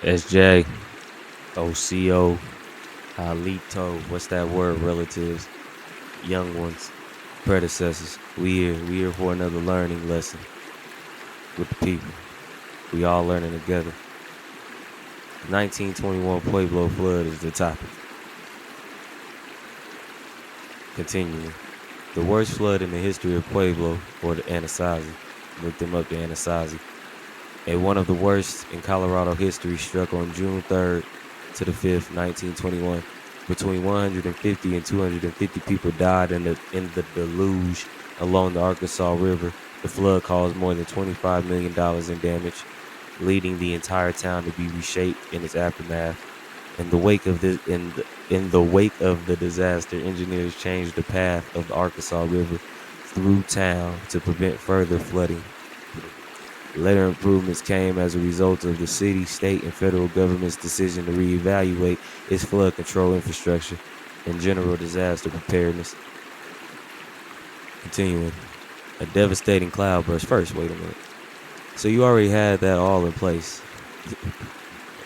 SJ, OCO, Alito, what's that word? Relatives, young ones, predecessors. We here for another learning lesson with the people. We all learning together. 1921 Pueblo flood is the topic. Continuing. The worst flood in the history of Pueblo, or the Anasazi. Look them up, the Anasazi. And one of the worst in Colorado history struck on June 3rd to the 5th, 1921. Between 150 and 250 people died in the deluge along the Arkansas River. The flood caused more than $25 million in damage, leading the entire town to be reshaped in its aftermath. In the wake of the disaster, engineers changed the path of the Arkansas River through town to prevent further flooding. Later improvements came as a result of the city, state, and federal government's decision to reevaluate its flood control infrastructure and general disaster preparedness. Continuing, a devastating cloudburst. First, wait a minute. So you already had that all in place.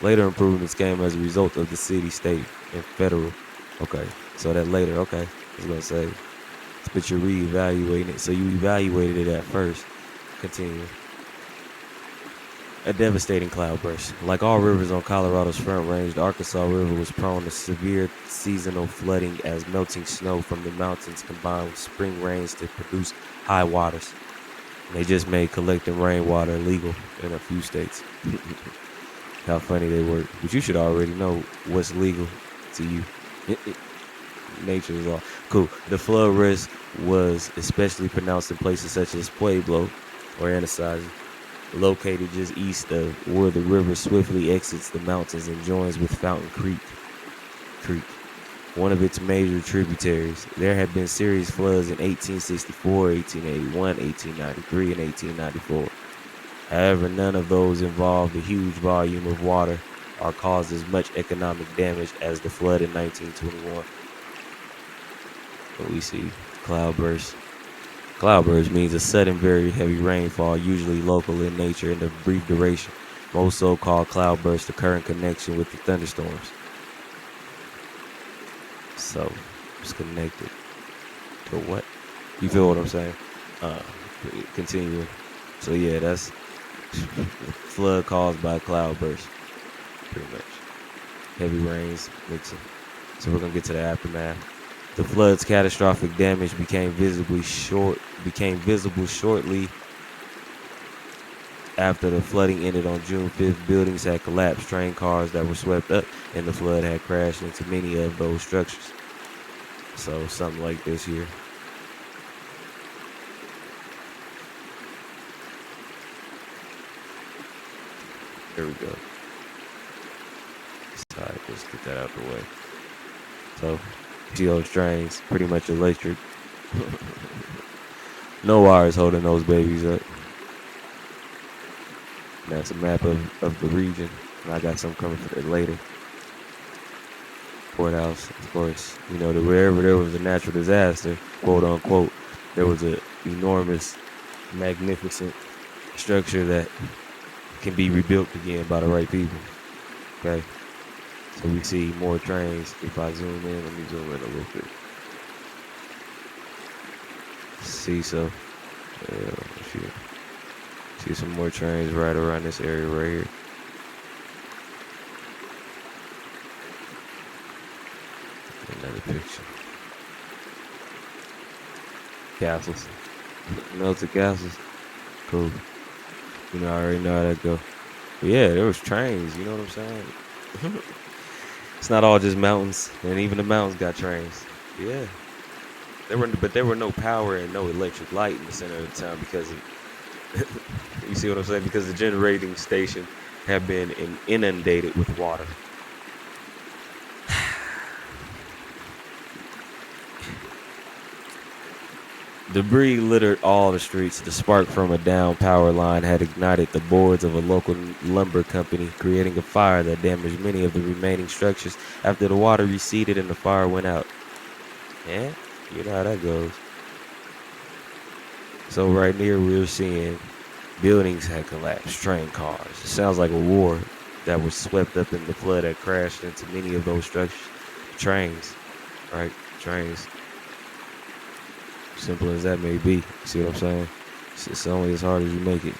Later improvements came as a result of the city, state, and federal. Okay, so that later, okay. I was going to say, but you're reevaluating it. So you evaluated it at first. Continue. A devastating cloudburst. Like all rivers on Colorado's Front Range, the Arkansas River was prone to severe seasonal flooding as melting snow from the mountains combined with spring rains to produce high waters. They just made collecting rainwater illegal in a few states. How funny they work. But you should already know what's legal to you. Nature is all. Cool. The flood risk was especially pronounced in places such as Pueblo or Anasazi, located just east of where the river swiftly exits the mountains and joins with Fountain Creek, one of its major tributaries. There had been serious floods in 1864, 1881, 1893, and 1894. However, none of those involved a huge volume of water or caused as much economic damage as the flood in 1921. But we see cloudburst. Cloudburst means a sudden, very heavy rainfall, usually local in nature and of brief duration. Most so-called cloudbursts occur in connection with the thunderstorms. So, it's connected to what? You feel what I'm saying? Uh, Continuing. So yeah, that's flood caused by cloudburst, pretty much. Heavy rains mixing. So we're gonna get to the aftermath. The flood's catastrophic damage became visible shortly after the flooding ended on June 5th. Buildings had collapsed, train cars that were swept up, and the flood had crashed into many of those structures. So something like this here. There we go. Sorry, just get that out the way. So, see those trains, pretty much electric. No wires holding those babies up. That's a map of the region. And I got some coming for it later. Courthouse, of course. You know, wherever there was a natural disaster, quote unquote, there was a enormous, magnificent structure that can be rebuilt again by the right people. Okay. So we see more trains. If I zoom in, let me zoom in a little bit. See, so see some more trains right around this area right here. Another picture. Castles. Melted castles. Cool. You know, I already know how that go. But yeah, there was trains. You know what I'm saying? It's not all just mountains, and even the mountains got trains. Yeah, there were no power and no electric light in the center of the town because you see what I'm saying? Because the generating station had been inundated with water. Debris littered all the streets. The spark from a down power line had ignited the boards of a local lumber company, creating a fire that damaged many of the remaining structures after the water receded and the fire went out. Yeah, you know how that goes. So right near we're seeing buildings had collapsed, train cars. It sounds like a war. that were swept up in the flood that crashed into many of those structures. Trains, right? Trains. Simple as that may be. See what I'm saying? It's only as hard as you make it.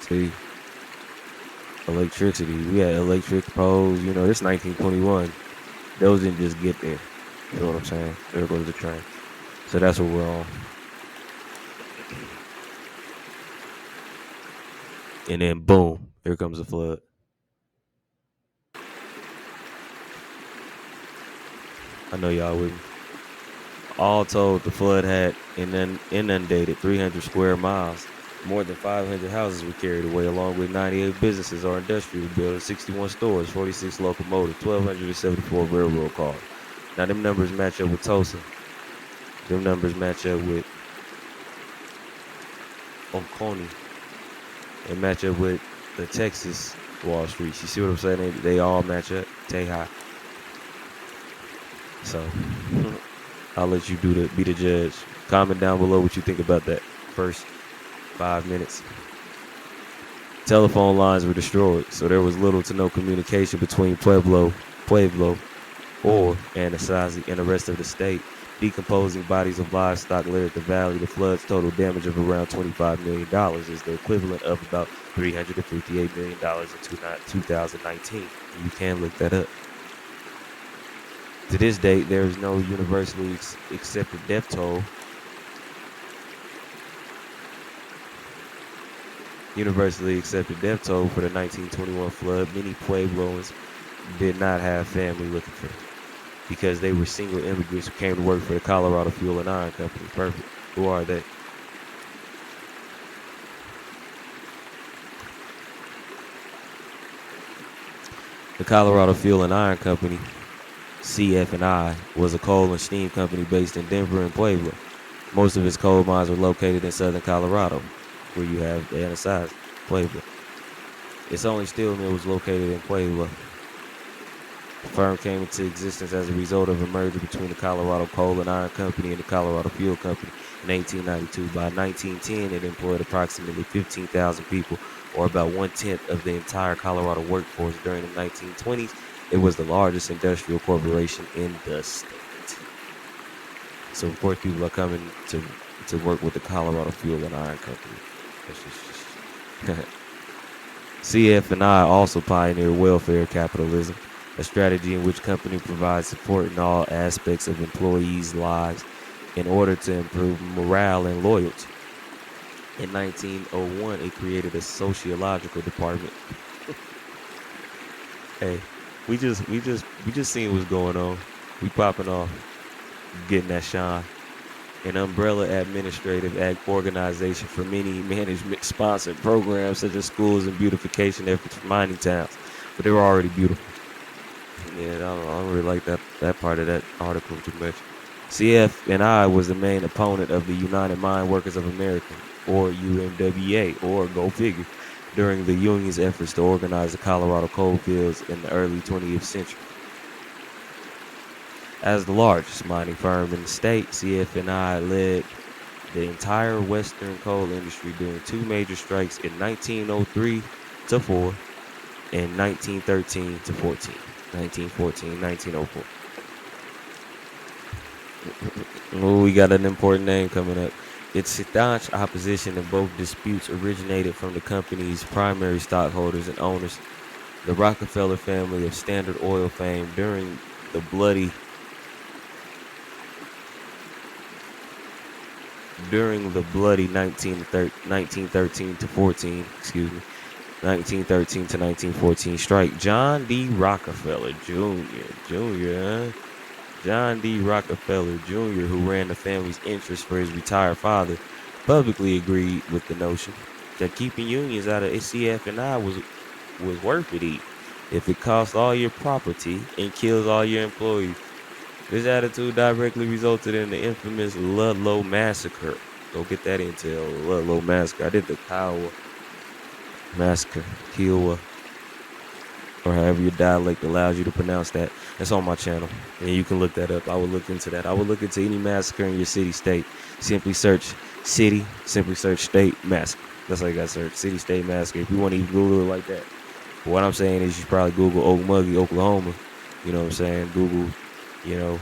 See, electricity. We had electric poles. This 1921. Those didn't just get there. You know what I'm saying? There goes the train. So that's what we're on. And then boom, here comes the flood. I know y'all with me. All told, the flood had inundated 300 square miles. More than 500 houses were carried away, along with 98 businesses or industrial buildings, 61 stores, 46 locomotives, 1,274 railroad cars. Now, them numbers match up with Tulsa. Them numbers match up with Oconee. They match up with the Texas Wall Street. You see what I'm saying? They all match up. Teja. So, I'll let you be the judge. Comment down below what you think about that first 5 minutes. Telephone lines were destroyed, so there was little to no communication between Pueblo, or Anasazi and the rest of the state. Decomposing bodies of livestock littered the valley. The flood's total damage of around $25 million is the equivalent of about $358 million in 2019. You can look that up. To this date, there is no universally accepted death toll. Universally accepted death toll for the 1921 flood. Many Puebloans did not have family looking for them because they were single immigrants who came to work for the Colorado Fuel and Iron Company. Perfect. Who are they? The Colorado Fuel and Iron Company, CF&I, was a coal and steam company based in Denver and Pueblo. Most of its coal mines are located in southern Colorado, where you have the Anasazi, Pueblo. Its only steel mill was located in Pueblo. The firm came into existence as a result of a merger between the Colorado Coal and Iron Company and the Colorado Fuel Company in 1892. By 1910, it employed approximately 15,000 people, or about 1/10 of the entire Colorado workforce. During the 1920s, it was the largest industrial corporation in the state. So, of course, people are coming to work with the Colorado Fuel and Iron Company. CF&I also pioneered welfare capitalism, a strategy in which company provides support in all aspects of employees' lives in order to improve morale and loyalty. In 1901, it created a sociological department. Hey, we just seeing what's going on. We popping off, getting that shine. An umbrella administrative organization for many management-sponsored programs such as schools and beautification efforts for mining towns. But they were already beautiful. Yeah, I don't really like that part of that article too much. CF&I was the main opponent of the United Mine Workers of America, or UMWA, or go figure, during the union's efforts to organize the Colorado coal fields in the early 20th century. As the largest mining firm in the state, CF&I led the entire western coal industry during two major strikes in 1903 to 4 and 1913 to 14. 1914, 1904. Oh, we got an important name coming up. Its staunch opposition in both disputes originated from the company's primary stockholders and owners, the Rockefeller family of Standard Oil fame. During the bloody 1913 to 14, 1913 to 1914 strike, John D. Rockefeller Jr., John D. Rockefeller Jr., who ran the family's interests for his retired father, publicly agreed with the notion that keeping unions out of CF&I was worth it if it costs all your property and kills all your employees. This attitude directly resulted in the infamous Ludlow Massacre. Go get that intel. Ludlow Massacre. I did the Kiowa Massacre. Kiowa. Or however your dialect allows you to pronounce that. That's on my channel. And you can look that up. I would look into that. I would look into any massacre in your city, state. Simply search City, simply search state massacre. That's how you got to search city, state massacre. If you want to even Google it like that. But what I'm saying is you should probably Google Okmulgee, Oklahoma. You know what I'm saying? Google, you know,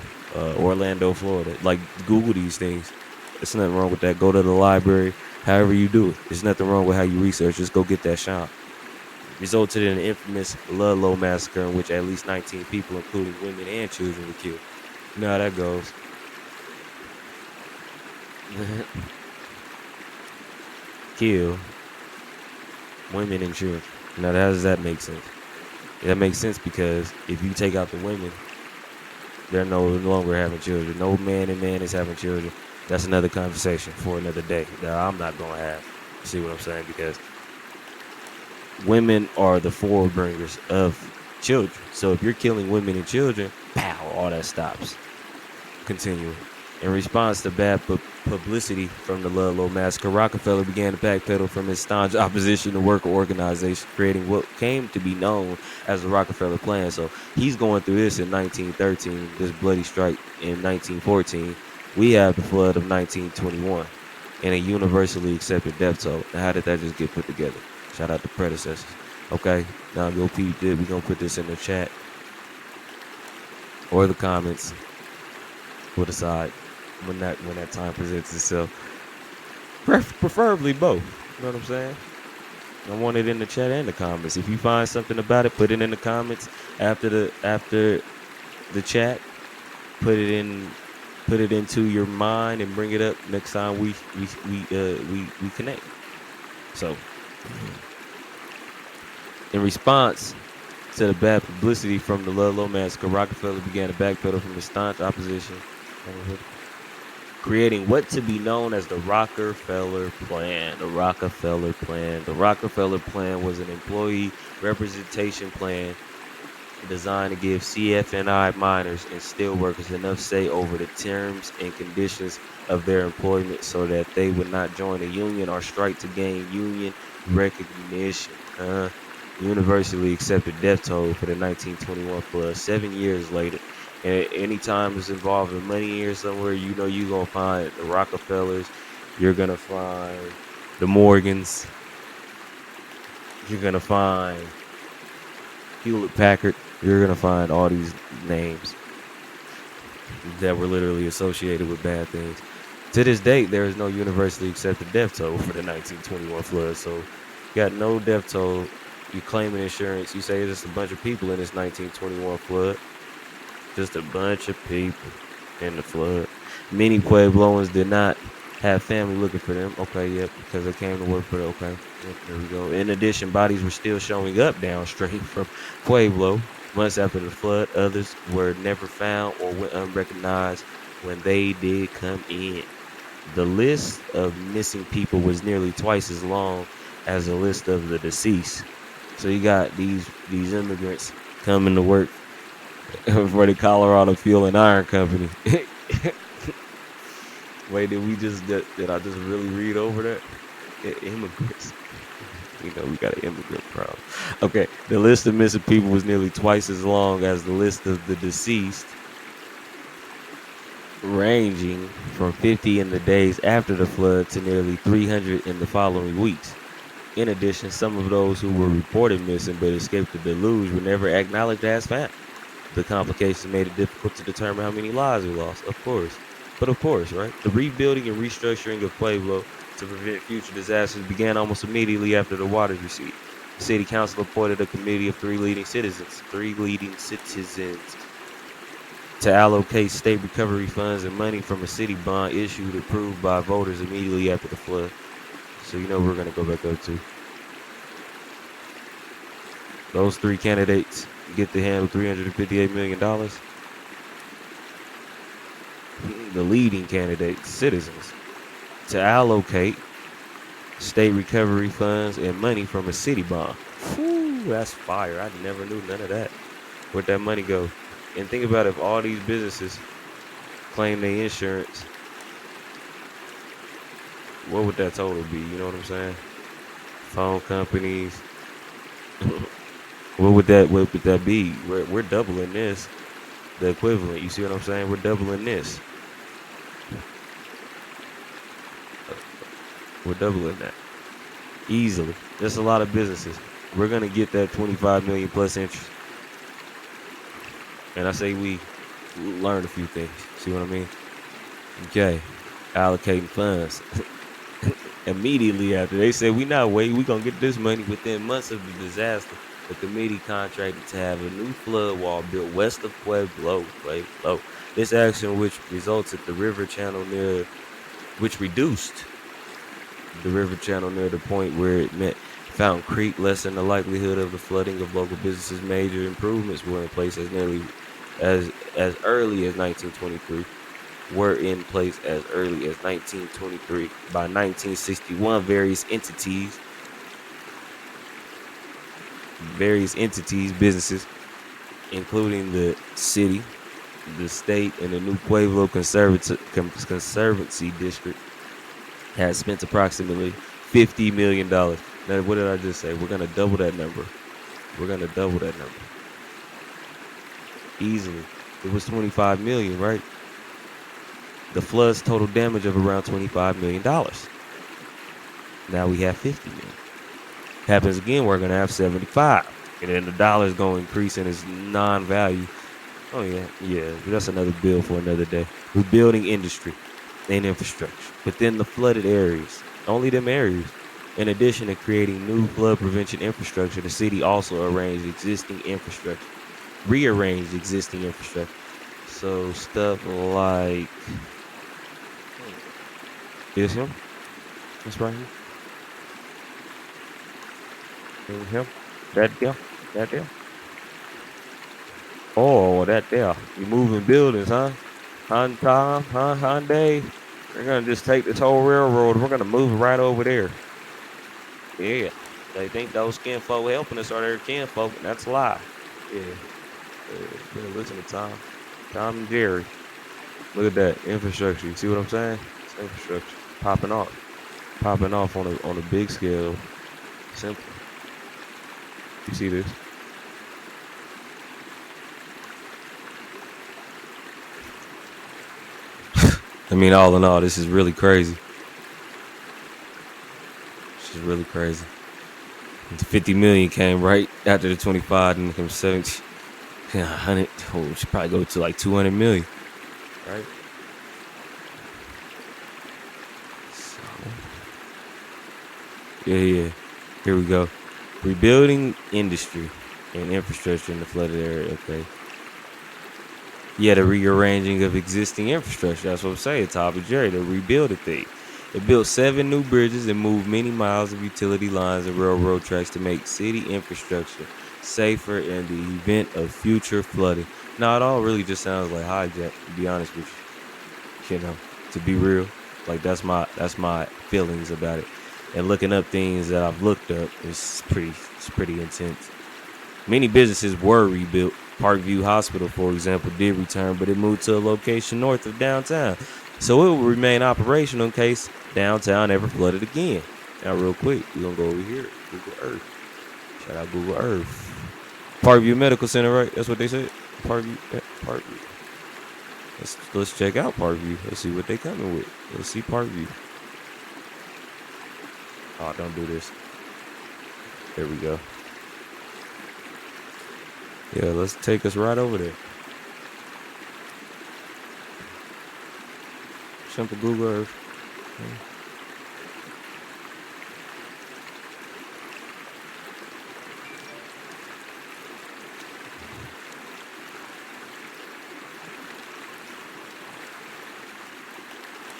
Orlando, Florida. Like, Google these things. There's nothing wrong with that. Go to the library, however you do it. There's nothing wrong with how you research. Just go get that shot. Resulted in an infamous Ludlow massacre in which at least 19 people, including women and children, were killed. You know how that goes. Kill women and children. Now, how does that make sense? That makes sense because if you take out the women, they're no longer having children. No man and man is having children. That's another conversation for another day that I'm not going to have. See what I'm saying? Because women are the forebringers of children. So if you're killing women and children, pow, all that stops. Continuing. In response to bad publicity from the Ludlow massacre, Rockefeller began to backpedal from his staunch opposition to worker organization, creating what came to be known as the Rockefeller Plan. So he's going through this in 1913, this bloody strike in 1914. We have the flood of 1921 and a universally accepted death toll. Now, how did that just get put together? Shout out to predecessors. Okay, now go peep it. We're going to put this in the chat or the comments. We'll decide when that time presents itself. Preferably both. You know what I'm saying? I want it in the chat and the comments. If you find something about it, put it in the comments after the chat. Put it into your mind and bring it up next time we connect. So, in response to the bad publicity from the Ludlow massacre, Rockefeller began to backpedal from his staunch opposition, creating what to be known as the Rockefeller Plan. The Rockefeller Plan. The Rockefeller Plan was an employee representation plan designed to give CFNI miners and steelworkers enough say over the terms and conditions of their employment so that they would not join a union or strike to gain union recognition. Universally accepted death toll for the 1921 flood. 7 years later, and anytime it's involved in money here somewhere, you know you're going to find the Rockefellers, you're going to find the Morgans, you're going to find Hewlett Packard, you're going to find all these names that were literally associated with bad things. To this date, there is no universally accepted death toll for the 1921 flood. So you got no death toll. You claiming insurance. You say there's just a bunch of people in this 1921 flood. Just a bunch of people in the flood. Many Puebloans did not have family looking for them. Okay, yep, because they came to work for the, okay. Yep, there we go. In addition, bodies were still showing up downstream from Pueblo months after the flood. Others were never found or went unrecognized when they did come in. The list of missing people was nearly twice as long as the list of the deceased. So you got these immigrants coming to work for the Colorado Fuel and Iron Company. Wait, did I just really read over that? Immigrants. You know, we got an immigrant problem. Okay, the list of missing people was nearly twice as long as the list of the deceased, ranging from 50 in the days after the flood to nearly 300 in the following weeks. In addition, some of those who were reported missing but escaped the deluge were never acknowledged as found. The complications made it difficult to determine how many lives we lost, of course. But of course, right? The rebuilding and restructuring of Pueblo to prevent future disasters began almost immediately after the waters receded. The city council appointed a committee of three leading citizens to allocate state recovery funds and money from a city bond issued approved by voters immediately after the flood. So you know we're going to go back up to. Those three candidates get to handle $358 million. The leading candidates, citizens, to allocate state recovery funds and money from a city bond. Whew, that's fire. I never knew none of that. Where'd that money go? And think about if all these businesses claim their insurance, what would that total be? You know what I'm saying? Phone companies. What would that be? We're doubling this, the equivalent. You see what I'm saying? We're doubling this. We're doubling that easily. There's a lot of businesses. We're gonna get that 25 million plus interest. And I say we learned a few things. See what I mean? Okay, allocating funds. Immediately after they said we not waiting, we gonna get this money within months of the disaster. The committee contracted to have a new flood wall built west of Pueblo. This action, which resulted the river channel near, which reduced the river channel near the point where it met Fountain Creek, lessened the likelihood of the flooding of local businesses. Major improvements were in place as early as 1923. Were in place as early as 1923. By 1961, various businesses, including the city, the state, and the new Pueblo Conservancy District, had spent approximately $50 million. Now, what did I just say? We're going to double that number. Easily. It was 25 million, right? The flood's total damage of around $25 million. Now we have 50 million. Happens again, we're going to have 75. And then the dollar is going to increase in its non-value. Oh, yeah. That's another bill for another day. Rebuilding industry and infrastructure within the flooded areas. Only them areas. In addition to creating new flood prevention infrastructure, the city also rearranged existing infrastructure. So stuff like this here. That's right here. That there. Oh, that there. You moving buildings, huh? Hyundai. We're gonna just take this whole railroad. We're gonna move it right over there. Yeah. They think those kinfolk helping us are their kinfolk, and that's a lie. Yeah. Listen to Tom and Jerry. Look at that infrastructure. You see what I'm saying? It's infrastructure popping off on a big scale. Simple. You see this? I mean, all in all, this is really crazy. The 50 million came right after the 25 and became 70. 100. Oh, we should probably go to like 200 million. Right? So, yeah. Here we go. Rebuilding industry and infrastructure in the flooded area. Okay. Yeah, the rearranging of existing infrastructure. That's what I'm saying. Top of Jerry, to rebuild the thing. It built 7 new bridges and moved many miles of utility lines and railroad tracks to make city infrastructure safer in the event of future flooding. Now, it all really just sounds like hijack, to be honest with you. To be real, like that's my feelings about it. And looking up things that I've looked up is pretty intense. Many businesses were rebuilt. Parkview Hospital, for example, did return, but it moved to a location north of downtown. So it will remain operational in case downtown ever flooded again. Now, real quick, we're going to go over here. Google Earth. Shout out Google Earth. Parkview Medical Center, right? That's what they said? Parkview. Let's check out Parkview. Let's see what they coming with. Let's see Parkview. Oh, don't do this. There we go. Yeah, let's take us right over there. Simple Google Earth.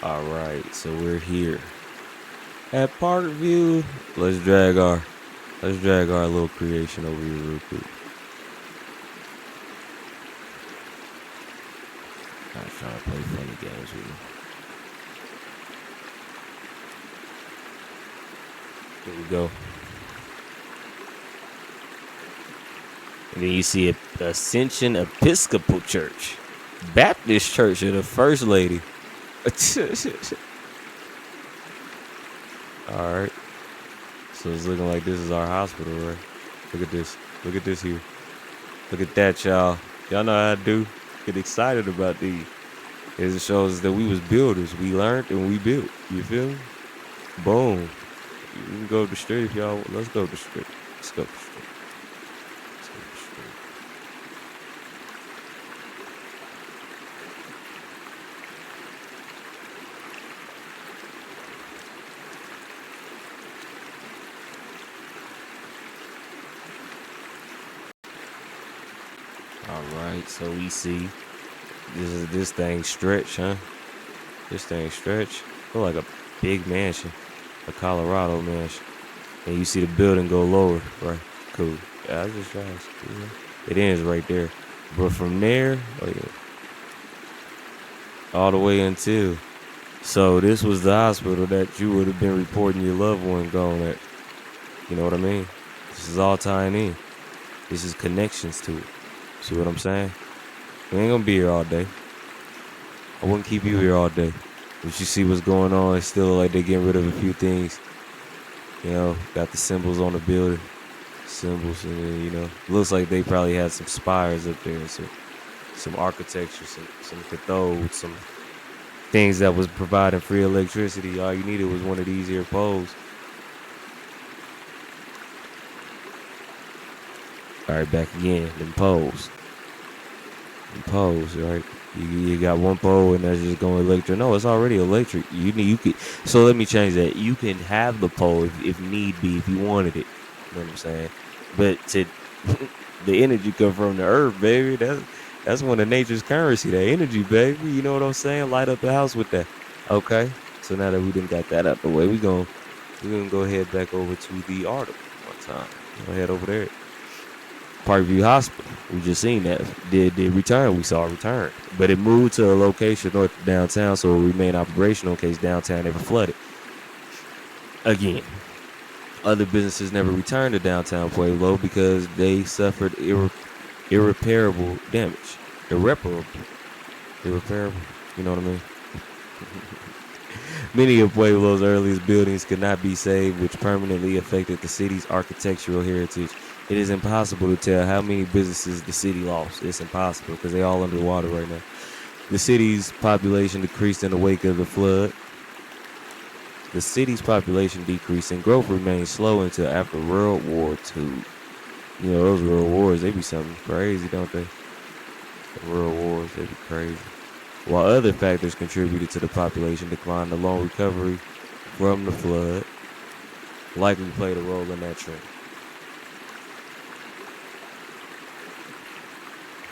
All right, so we're here at Parkview. Let's drag our little creation over here real quick. I'm trying to play funny games with you. Here we go. And then you see Ascension Episcopal Church, Baptist Church of the First Lady. All right. So it's looking like this is our hospital, right? Look at this. Look at this here. Look at that, y'all. Y'all know how I do. Get excited about these. It shows that we was builders. We learned and we built. You feel me? Boom. You can go to the street if y'all. Let's go to the street. Let's go to the street. Let's go to the street. All right. So we see this thing stretch, huh? This thing stretch. Look like a big mansion, a Colorado mansion. And you see the building go lower, right? Cool. Yeah, I just trying to see. It ends right there. But from there, oh yeah, all the way until. So this was the hospital that you would have been reporting your loved one gone at. You know what I mean? This is all tying in. This is connections to it. See what I'm saying? We ain't gonna be here all day. I wouldn't keep you here all day. But you see what's going on. It's still like they're getting rid of a few things. You know, got the symbols on the building. Symbols, and then, you know, looks like they probably had some spires up there, some architecture, some cathode, some things that was providing free electricity. All you needed was one of these here poles. All right, back again, them poles. Them poles, right? You got one pole and that's just going electric. No, it's already electric. You could. So let me change that. You can have the pole if need be, if you wanted it. You know what I'm saying? But to the energy come from the earth, baby. That's one of nature's currency. That energy, baby. You know what I'm saying? Light up the house with that. Okay. So now that we done got that out the way, we're gonna go ahead back over to the article one time. Go ahead over there. Parkview Hospital. We just seen that. Did return. We saw a return. But it moved to a location north of downtown, so it remained operational in case downtown ever flooded. Again, other businesses never returned to downtown Pueblo because they suffered irreparable damage. Irreparable. You know what I mean? Many of Pueblo's earliest buildings could not be saved, which permanently affected the city's architectural heritage. It is impossible to tell how many businesses the city lost. It's impossible because they're all underwater right now. The city's population decreased in the wake of the flood. The city's population decreased and growth remained slow until after World War II. You know, those World Wars, they be something crazy, don't they? The World Wars, they be crazy. While other factors contributed to the population decline, the long recovery from the flood likely played a role in that trend.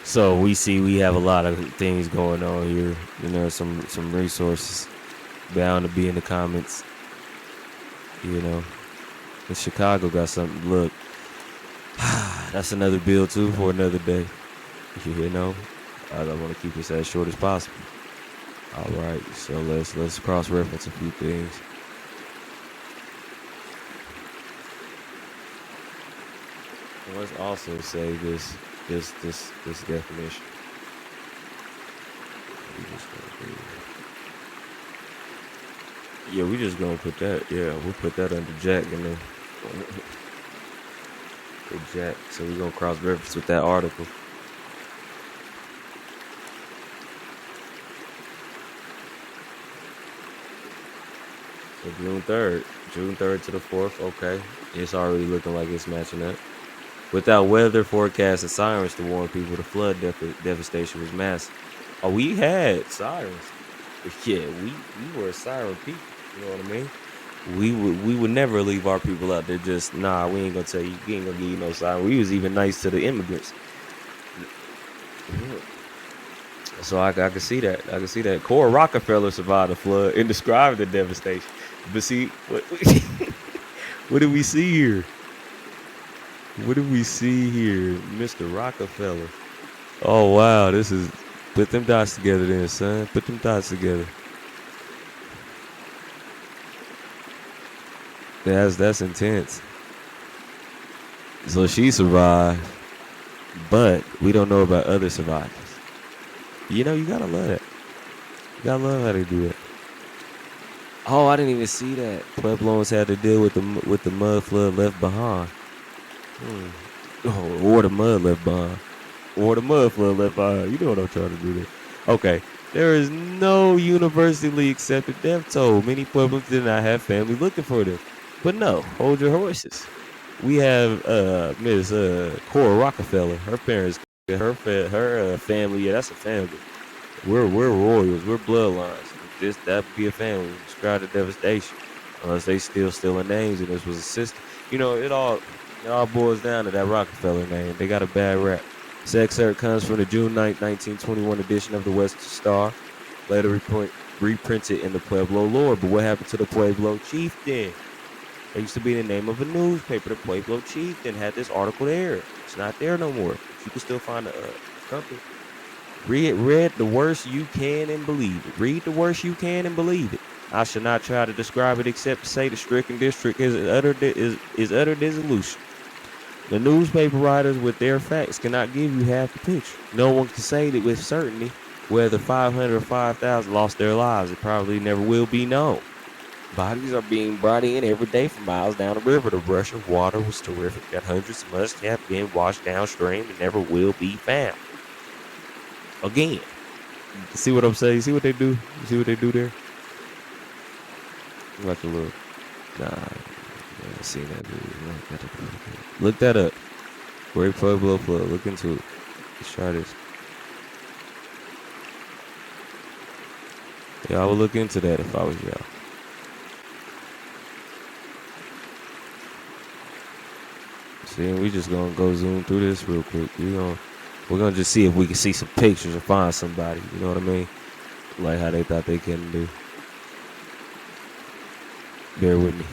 So we see we have a lot of things going on here. You know, some resources bound to be in the comments. You know, and Chicago got something. Look, that's another bill too for another day. You know, I want to keep this as short as possible. All right, so let's cross-reference a few things. And let's also say this definition. We just gonna put that. Yeah, we'll put that under Jack and then the Jack. So we're gonna cross-reference with that article. So June 3rd to the 4th. Okay, it's already looking like it's matching up. Without weather forecasts and sirens to warn people, the flood devastation was massive. Oh, we had sirens. Yeah, we were a siren people. You know what I mean? We would never leave our people out there just, nah, we ain't gonna tell you, we ain't gonna give you no siren. We was even nice to the immigrants. So I can see that. I can see that. Cora Rockefeller survived the flood and described the devastation. But see, what do we see here? What do we see here? Mr. Rockefeller. Oh, wow. This is... Put them dots together then, son. Put them dots together. That's intense. So she survived, but we don't know about other survivors. You know, you gotta love that. You gotta love how they do it. Oh, I didn't even see that. Puebloans had to deal with the mud flood left behind. Oh, or the mud left behind. Or the mud flood left behind. You know what I'm trying to do there. Okay. There is no universally accepted death toll. Many Pueblans did not have family looking for them. But no, hold your horses. We have Miss Cora Rockefeller. Her parents, her family. Yeah, that's a family. We're royals. We're bloodlines. This that would be a family. Describe the devastation. Unless they still stealing names and this was a sister. It all boils down to that Rockefeller name. They got a bad rap. This excerpt comes from the June 9th, 1921 edition of the Western Star, later reprinted in the Pueblo lore. But what happened to the Pueblo chieftain? It used to be the name of a newspaper. The Pueblo chieftain had this article there. It's not there no more. You can still find the company. Read the worst you can and believe it. Read the worst you can and believe it. I should not try to describe it except to say the stricken district is utter dissolution. The newspaper writers with their facts cannot give you half the picture. No one can say that with certainty whether 500 or 5,000 lost their lives. It probably never will be known. Bodies are being brought in every day from miles down the river. The rush of water was terrific that hundreds must have been washed downstream and never will be found. Again, see what I'm saying? See what they do? You see what they do there? Like a little. Nah, I haven't seen that movie. Look that up. Great Pueblo Flood. Look into it. Let's try this. Yeah, I would look into that if I was y'all. See, we just gonna go zoom through this real quick. We're gonna just see if we can see some pictures or find somebody. You know what I mean? Like how they thought they couldn't do. Bear with me.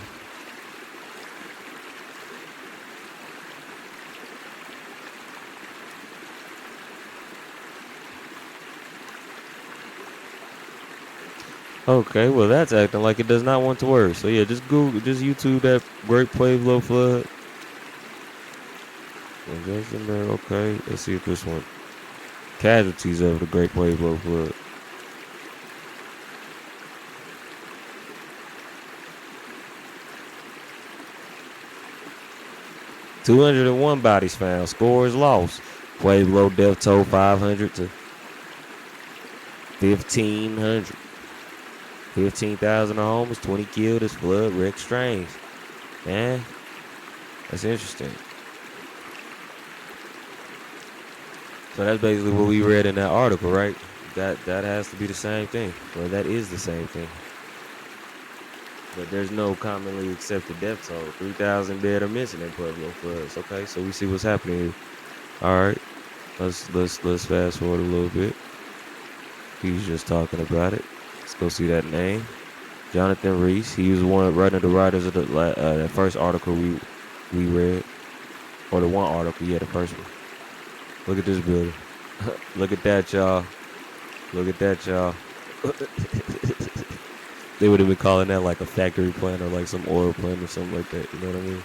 Okay, well that's acting like it does not want to work. So yeah, just YouTube that Great Pueblo Flood. Okay, let's see if this one. Casualties of the Great Pueblo Flood. $201 bodies found. Scores lost. Pueblo death toll 500 to 1,500. 15,000 homes, 20 killed as flood wrecked strains. Man, that's interesting. So that's basically what we read in that article, right? That has to be the same thing. Well, that is the same thing. But there's no commonly accepted death toll. 3,000 dead or missing in Pueblo floods. Okay, so we see what's happening here. All right, let's fast forward a little bit. He's just talking about it. Let's go see that name. Jonathan Reese. He was one of the writers of the first article we read, or the one article. Yeah, the first one. Look at this building. Look at that, y'all. Look at that, y'all. They would have been calling that like a factory plant or like some oil plant or something like that. You know what I mean?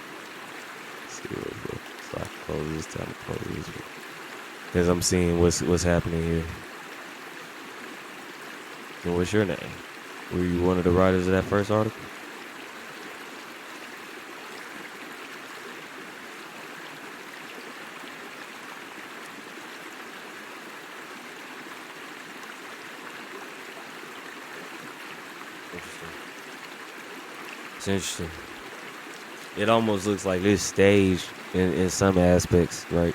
Let's see real quick. So I can close this time. Close this one. Because I'm seeing what's happening here. And what's your name? Were you one of the writers of that first article? Interesting. It's interesting. It almost looks like this staged in some aspects, right?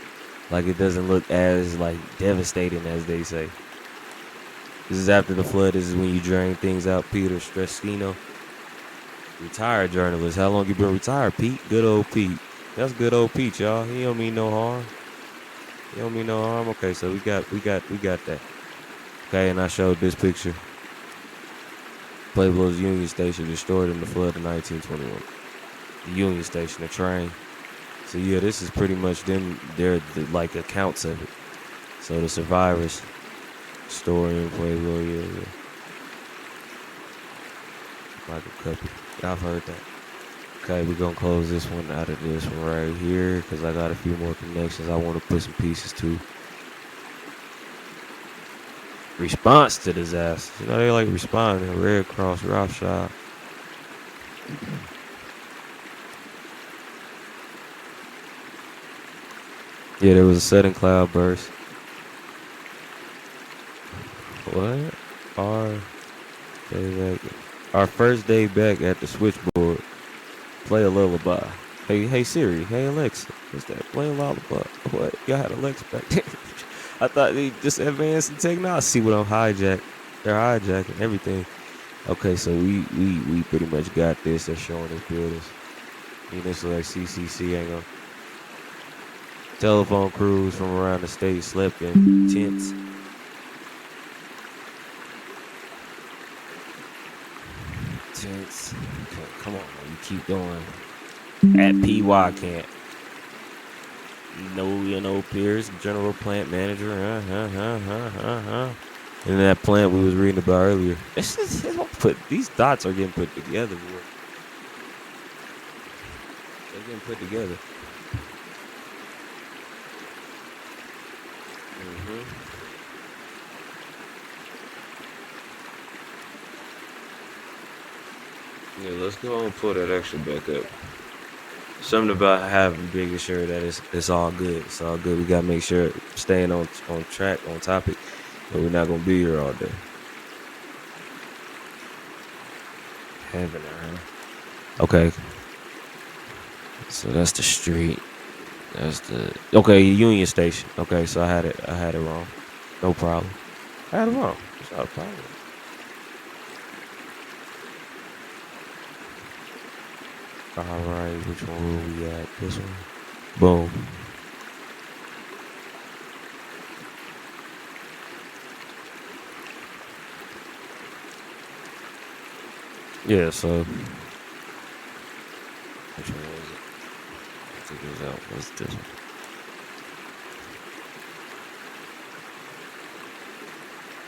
Like it doesn't look as like devastating as they say. This is after the flood. This is when you drain things out. Peter Streschino, retired journalist. How long you been retired, Pete? Good old Pete. That's good old Pete, y'all. He don't mean no harm. He don't mean no harm. Okay, so we got that. Okay, and I showed this picture. Pueblo's Union Station destroyed in the flood of 1921. The Union Station, the train. So yeah, this is pretty much them. They're like accounts of it. So the survivors. Story in Pueblo, yeah. Michael Cuppy. I've heard that. Okay, we're gonna close this one out of this one right here because I got a few more connections I want to put some pieces to. Response to disaster. You know, they like responding. Red Cross, Rothschild. Yeah, there was a sudden cloud burst. What? Our day back. Our first day back at the switchboard. Play a lullaby. Hey Siri. Hey Alexa. What's that? Play a lullaby. What? Y'all had Alexa back there. I thought they just advanced in technology. See what I'm hijacked. They're hijacking everything. Okay, so we pretty much got this. They're showing us buildings. Initially, like CCC ain't gonna. Telephone crews from around the state slept in tents. Tents. Okay, come on, man. You keep going. At PY Camp. Pierce, General Plant Manager. And that plant we was reading about earlier. These dots are getting put together, boy. They're getting put together. Yeah, let's go and pull that extra back up. Something about making sure that it's all good. It's all good. We gotta make sure staying on track, on topic, but we're not gonna be here all day. Heaven, okay. So that's the street. That's the Union Station. Okay, so I had it wrong. No problem. I had it wrong. It's not a problem. All right, which one will we at? This one. Boom. Yeah, so which one was it? I think it was out. What's this one?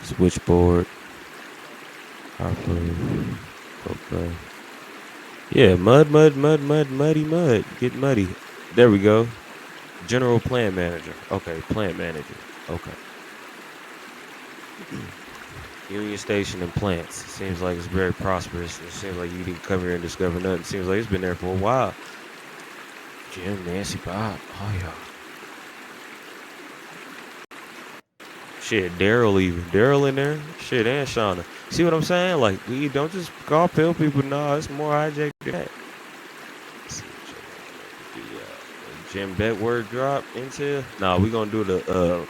Switchboard. Okay. Yeah, muddy. Get muddy. There we go. General Plant Manager. Okay, Plant Manager. Okay. Union Station and plants. Seems like it's very prosperous. It seems like you didn't come here and discover nothing. Seems like it's been there for a while. Jim, Nancy, Bob. Oh, yeah. Shit, Daryl even. Daryl in there. Shit, and Shauna. See what I'm saying? Like, we don't just call pill people. No, it's more hijacked than that. Jim Bet word drop into. No, we gonna do the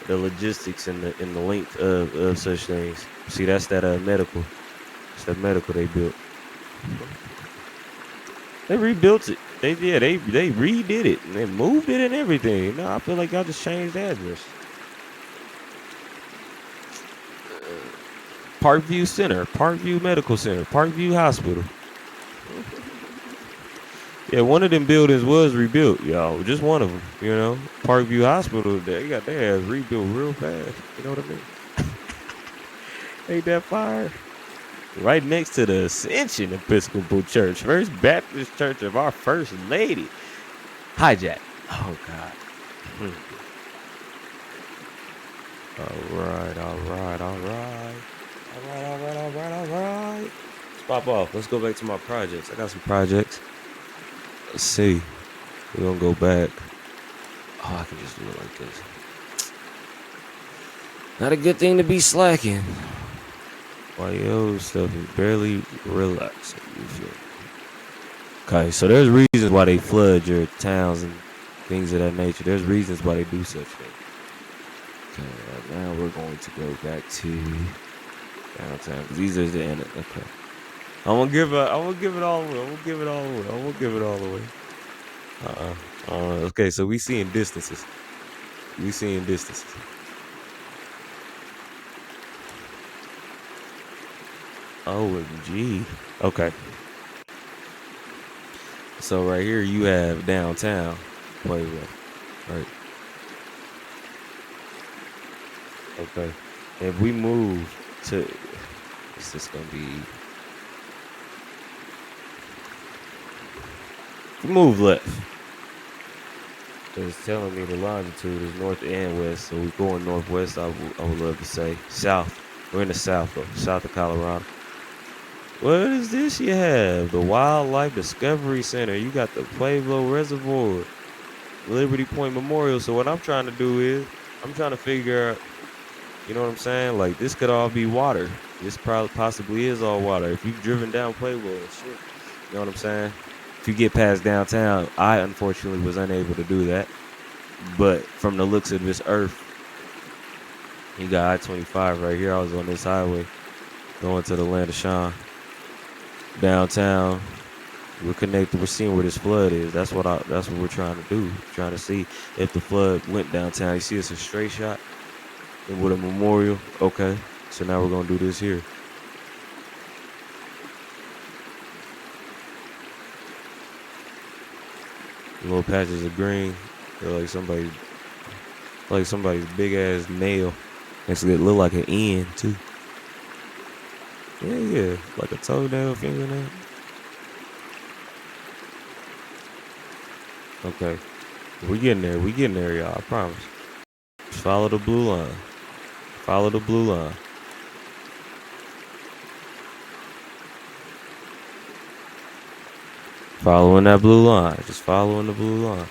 logistics and the length of such things. See, that's that medical. It's that medical they built. They rebuilt it. They redid it and they moved it and everything. No, I feel like y'all just changed the address. Parkview Center, Parkview Medical Center, Parkview Hospital. Yeah, one of them buildings was rebuilt, y'all. Just one of them, you know. Parkview Hospital, they got their ass rebuilt real fast. You know what I mean? Ain't that fire? Right next to the Ascension Episcopal Church, First Baptist Church of our First Lady. Hijack. Oh, God. All right. Let's pop off. Let's go back to my projects. I got some projects. Let's see. We're going to go back. Oh, I can just do it like this. Not a good thing to be slacking. While your stuff is barely relaxing. You feel? Okay, so there's reasons why they flood your towns and things of that nature. There's reasons why they do such things. Okay, now we're going to go back to downtown. These are the end. Okay. I'm gonna give it all away. Okay, so we seeing distances. OMG. Okay. So right here you have downtown Pueblo. Right. Okay. If we move to, what's this gonna be? We move left. So it's telling me the longitude is north and west. So we're going northwest. I would love to say south. We're in the south though, south of Colorado. What is this you have? The Wildlife Discovery Center. You got the Pueblo Reservoir, Liberty Point Memorial. So what I'm trying to do is I'm trying to figure out You know what I'm saying? Like this could all be water. This probably possibly is all water. If you've driven down Pueblo and shit, you know what I'm saying? If you get past downtown, I unfortunately was unable to do that. But from the looks of this earth, you got I-25 right here. I was on this highway going to the land of Sean. Downtown, we're connected. We're seeing where this flood is. That's what we're trying to do. Trying to see if the flood went downtown. You see, it's a straight shot and with a memorial. Okay, so now we're gonna do this here. Little patches of green. They're like somebody's big ass nail. Actually, it look like an N too. Yeah, like a toenail, fingernail. Okay, we getting there, y'all. I promise. Just follow the blue line. Follow the blue line. Following that blue line. Just following the blue line.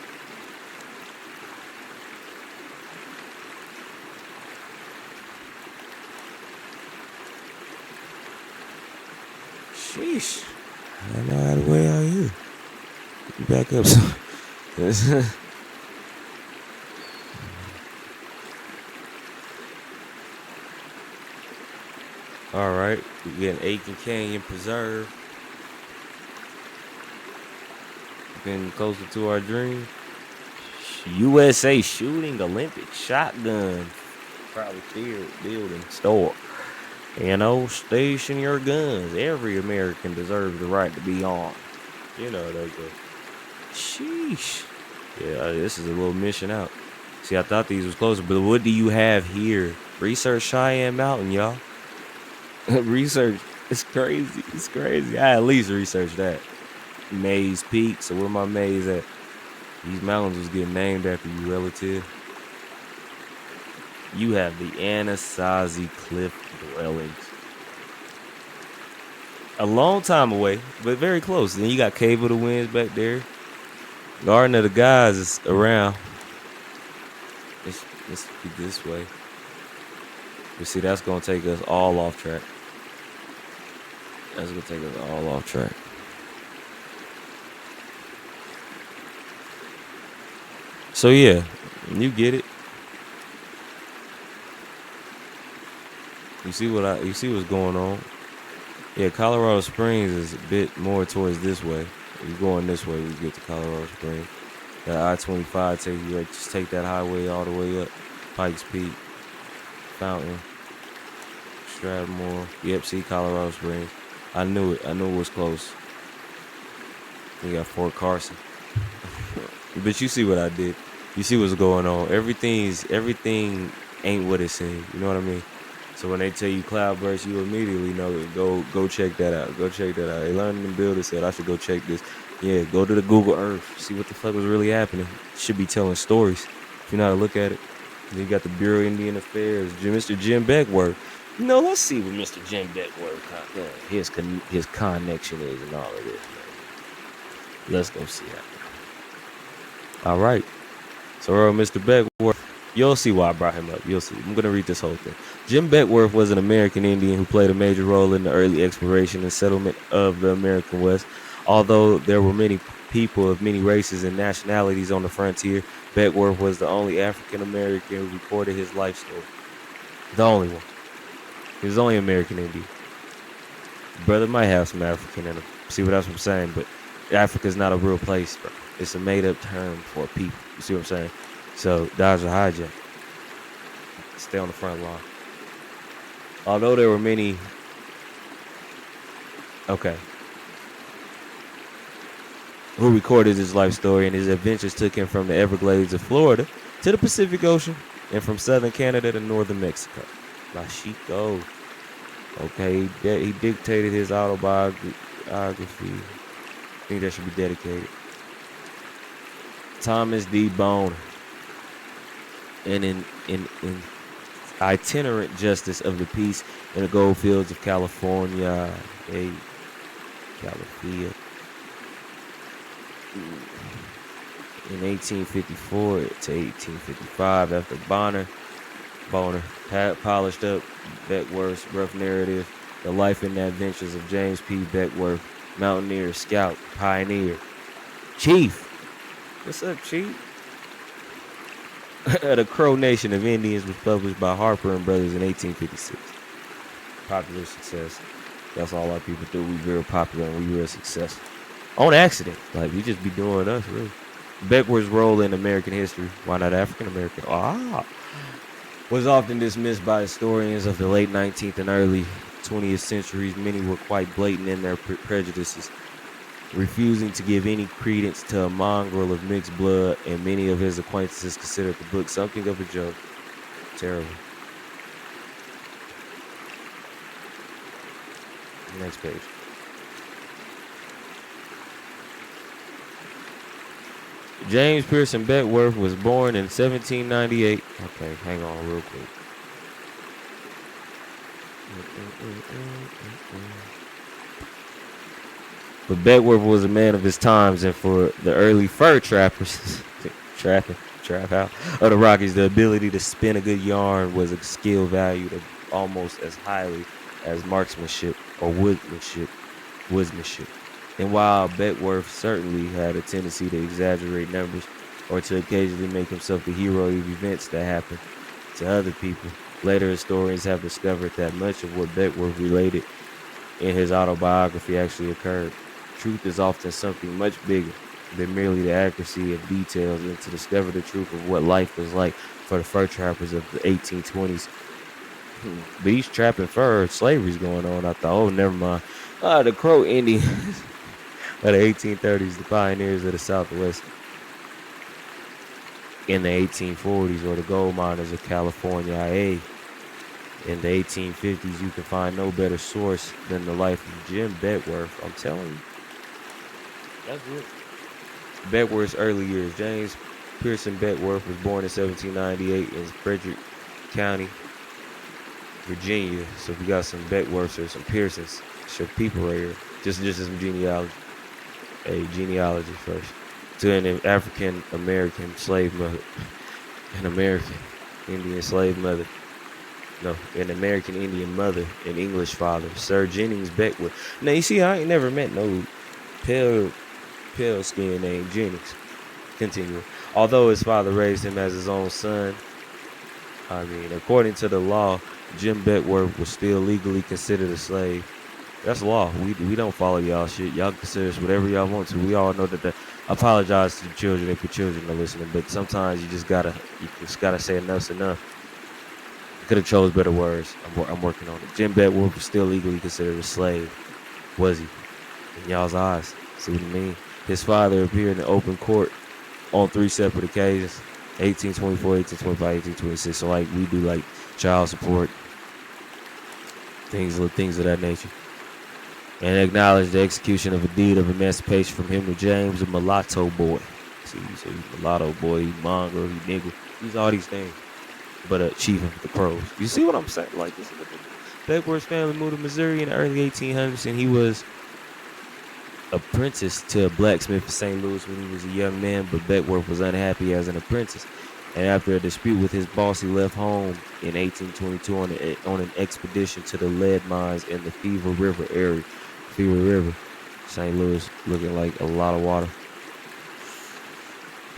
Sheesh. I don't know how to way out here. Back up. All right, we getting Aiken Canyon Preserve. Getting closer to our dream. USA shooting Olympic shotgun. Probably field, building, store. You know, station your guns. Every American deserves the right to be armed. You know, they go. Sheesh. Yeah, this is a little mission out. See, I thought these was closer, but what do you have here? Research Cheyenne Mountain, y'all. Research. It's crazy. It's crazy. I at least researched that. Maze Peak. So where my maze at? These mountains was getting named after you, relative. You have the Anasazi Cliff Dwellings. A long time away, but very close. Then you got Cave of the Winds back there. Garden of the Gods is around. Let's be this way. You see, that's gonna take us all off track. That's gonna take us all off track. So yeah, you get it. You see what's going on. Yeah, Colorado Springs is a bit more towards this way. If you're going this way, we get to Colorado Springs. That I-25 takes you right. Just take that highway all the way up. Pikes Peak, Fountain, Strathmore. Yep, see Colorado Springs. I knew it. I knew it was close. We got Fort Carson. But you see what I did. You see what's going on. Everything ain't what it seems. You know what I mean? So when they tell you cloudburst, you immediately know it. Go check that out. Go check that out. They learned and builder said I should go check this. Yeah, go to the Google Earth. See what the fuck was really happening. Should be telling stories. If you know how to look at it. Then you got the Bureau of Indian Affairs, Mr. Jim Beckworth. You know, let's see what Mr. Jim Beckworth his connection is and all of this. Man. Let's go see that. All right. So Mr. Beckworth, you'll see why I brought him up. You'll see. I'm going to read this whole thing. Jim Beckworth was an American Indian who played a major role in the early exploration and settlement of the American West. Although there were many people of many races and nationalities on the frontier, Beckworth was the only African American who recorded his life story. The only one. He was only American Indian. Brother might have some African in him. See what I'm saying? But Africa's not a real place, bro. It's a made-up term for people. You see what I'm saying? So, dodge the hijack. Stay on the front line. Although there were many... Okay. Who recorded his life story, and his adventures took him from the Everglades of Florida to the Pacific Ocean and from southern Canada to northern Mexico. La Chico. Okay, he dictated his autobiography. I think that should be dedicated. Thomas D. Bone, an itinerant justice of the peace in the gold fields of California. Hey, California. In 1854 to 1855, after Bonner Boner. Polished up Beckworth's rough narrative, the life and adventures of James P. Beckworth, mountaineer, scout, pioneer, chief. What's up, chief? The Crow Nation of Indians was published by Harper and Brothers in 1856. Popular success. That's all our people do. We real popular and we real successful. On accident. Like, we just be doing us, really. Beckworth's role in American history, why not African American? Was often dismissed by historians of the late 19th and early 20th centuries. Many were quite blatant in their prejudices, refusing to give any credence to a mongrel of mixed blood, and many of his acquaintances considered the book something of a joke. Terrible. Next page. James Pearson Beckworth was born in 1798. Okay, hang on real quick. But Beckworth was a man of his times, and for the early fur trappers, trap out of the Rockies, the ability to spin a good yarn was a skill valued almost as highly as marksmanship or woodsmanship. And while Beckworth certainly had a tendency to exaggerate numbers or to occasionally make himself the hero of events that happened to other people, later historians have discovered that much of what Beckworth related in his autobiography actually occurred. Truth is often something much bigger than merely the accuracy of details, and to discover the truth of what life was like for the fur trappers of the 1820s. But he's trapping fur, slavery's going on. I thought, oh, never mind. The Crow Indians of the 1830s, the pioneers of the Southwest in the 1840s, or the gold miners of California, IA. In the 1850s, you can find no better source than the life of Jim Beckworth. I'm telling you. That's it. Beckworth's early years. James Pearson Beckworth was born in 1798 in Frederick County, Virginia. So if we got some Beckworths or some Pearsons, sure people right here. Just some genealogy. Genealogy first. To an African American slave mother. An American Indian slave mother. No, an American Indian mother and English father, Sir Jennings Beckworth. Now you see, I ain't never met no pale skin named Jennings. Continue. Although his father raised him as his own son, according to the law, Jim Beckworth was still legally considered a slave. That's law. We don't follow y'all shit. Y'all consider us whatever y'all want to. We all know that. I apologize to the children if your children are listening, but sometimes you just gotta say enough's enough. Could have chose better words. I'm working on it. Jim Beckworth was still legally considered a slave. Was he? In y'all's eyes. See what I mean? His father appeared in open court on 3 separate occasions. 1824, 1825, 1826. So like we do like child support. Things of that nature. And acknowledged the execution of a deed of emancipation from him to James, a mulatto boy. See, so he's mulatto boy, he mongrel, he nigger. He's all these things. But a chief of the Crows. You see what I'm saying? Like this. Beckworth's family moved to Missouri in the early 1800s, and he was apprenticed to a blacksmith in St. Louis when he was a young man. But Beckworth was unhappy as an apprentice, and after a dispute with his boss, he left home in 1822 on an expedition to the lead mines in the Fever River area. Fever River, St. Louis, looking like a lot of water.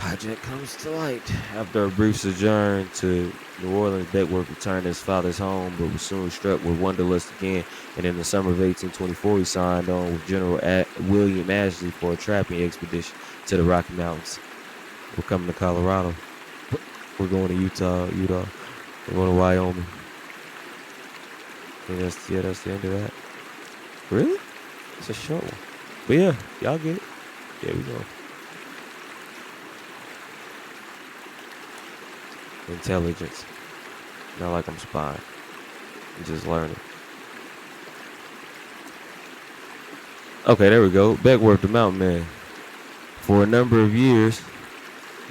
Project comes to light. After a brief sojourn to New Orleans, Beckworth returned to his father's home, but was soon struck with wanderlust again. And in the summer of 1824, he signed on with General William Ashley for a trapping expedition to the Rocky Mountains. We're coming to Colorado. We're going to Utah. We're going to Wyoming. And that's the end of that. Really? It's a short one. But yeah, y'all get it. There we go. Intelligence. Not like I'm spying. I'm just learning. Okay, there we go. Beckworth, the mountain man. For a number of years,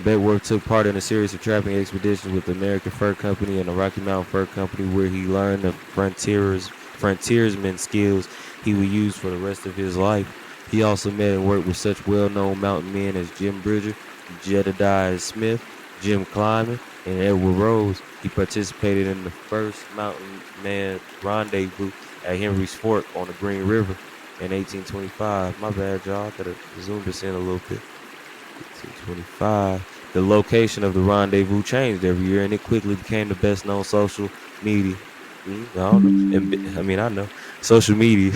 Beckworth took part in a series of trapping expeditions with the American Fur Company and the Rocky Mountain Fur Company, where he learned the frontiersman skills he would use for the rest of his life. He also met and worked with such well-known mountain men as Jim Bridger, Jedediah Smith, Jim Clyman, In Edward Rose, he participated in the first mountain man rendezvous at Henry's Fork on the Green River in 1825. My bad, y'all. Gotta zoom this in a little bit. 1825. The location of the rendezvous changed every year, and it quickly became the best known social media. I don't know. I know social media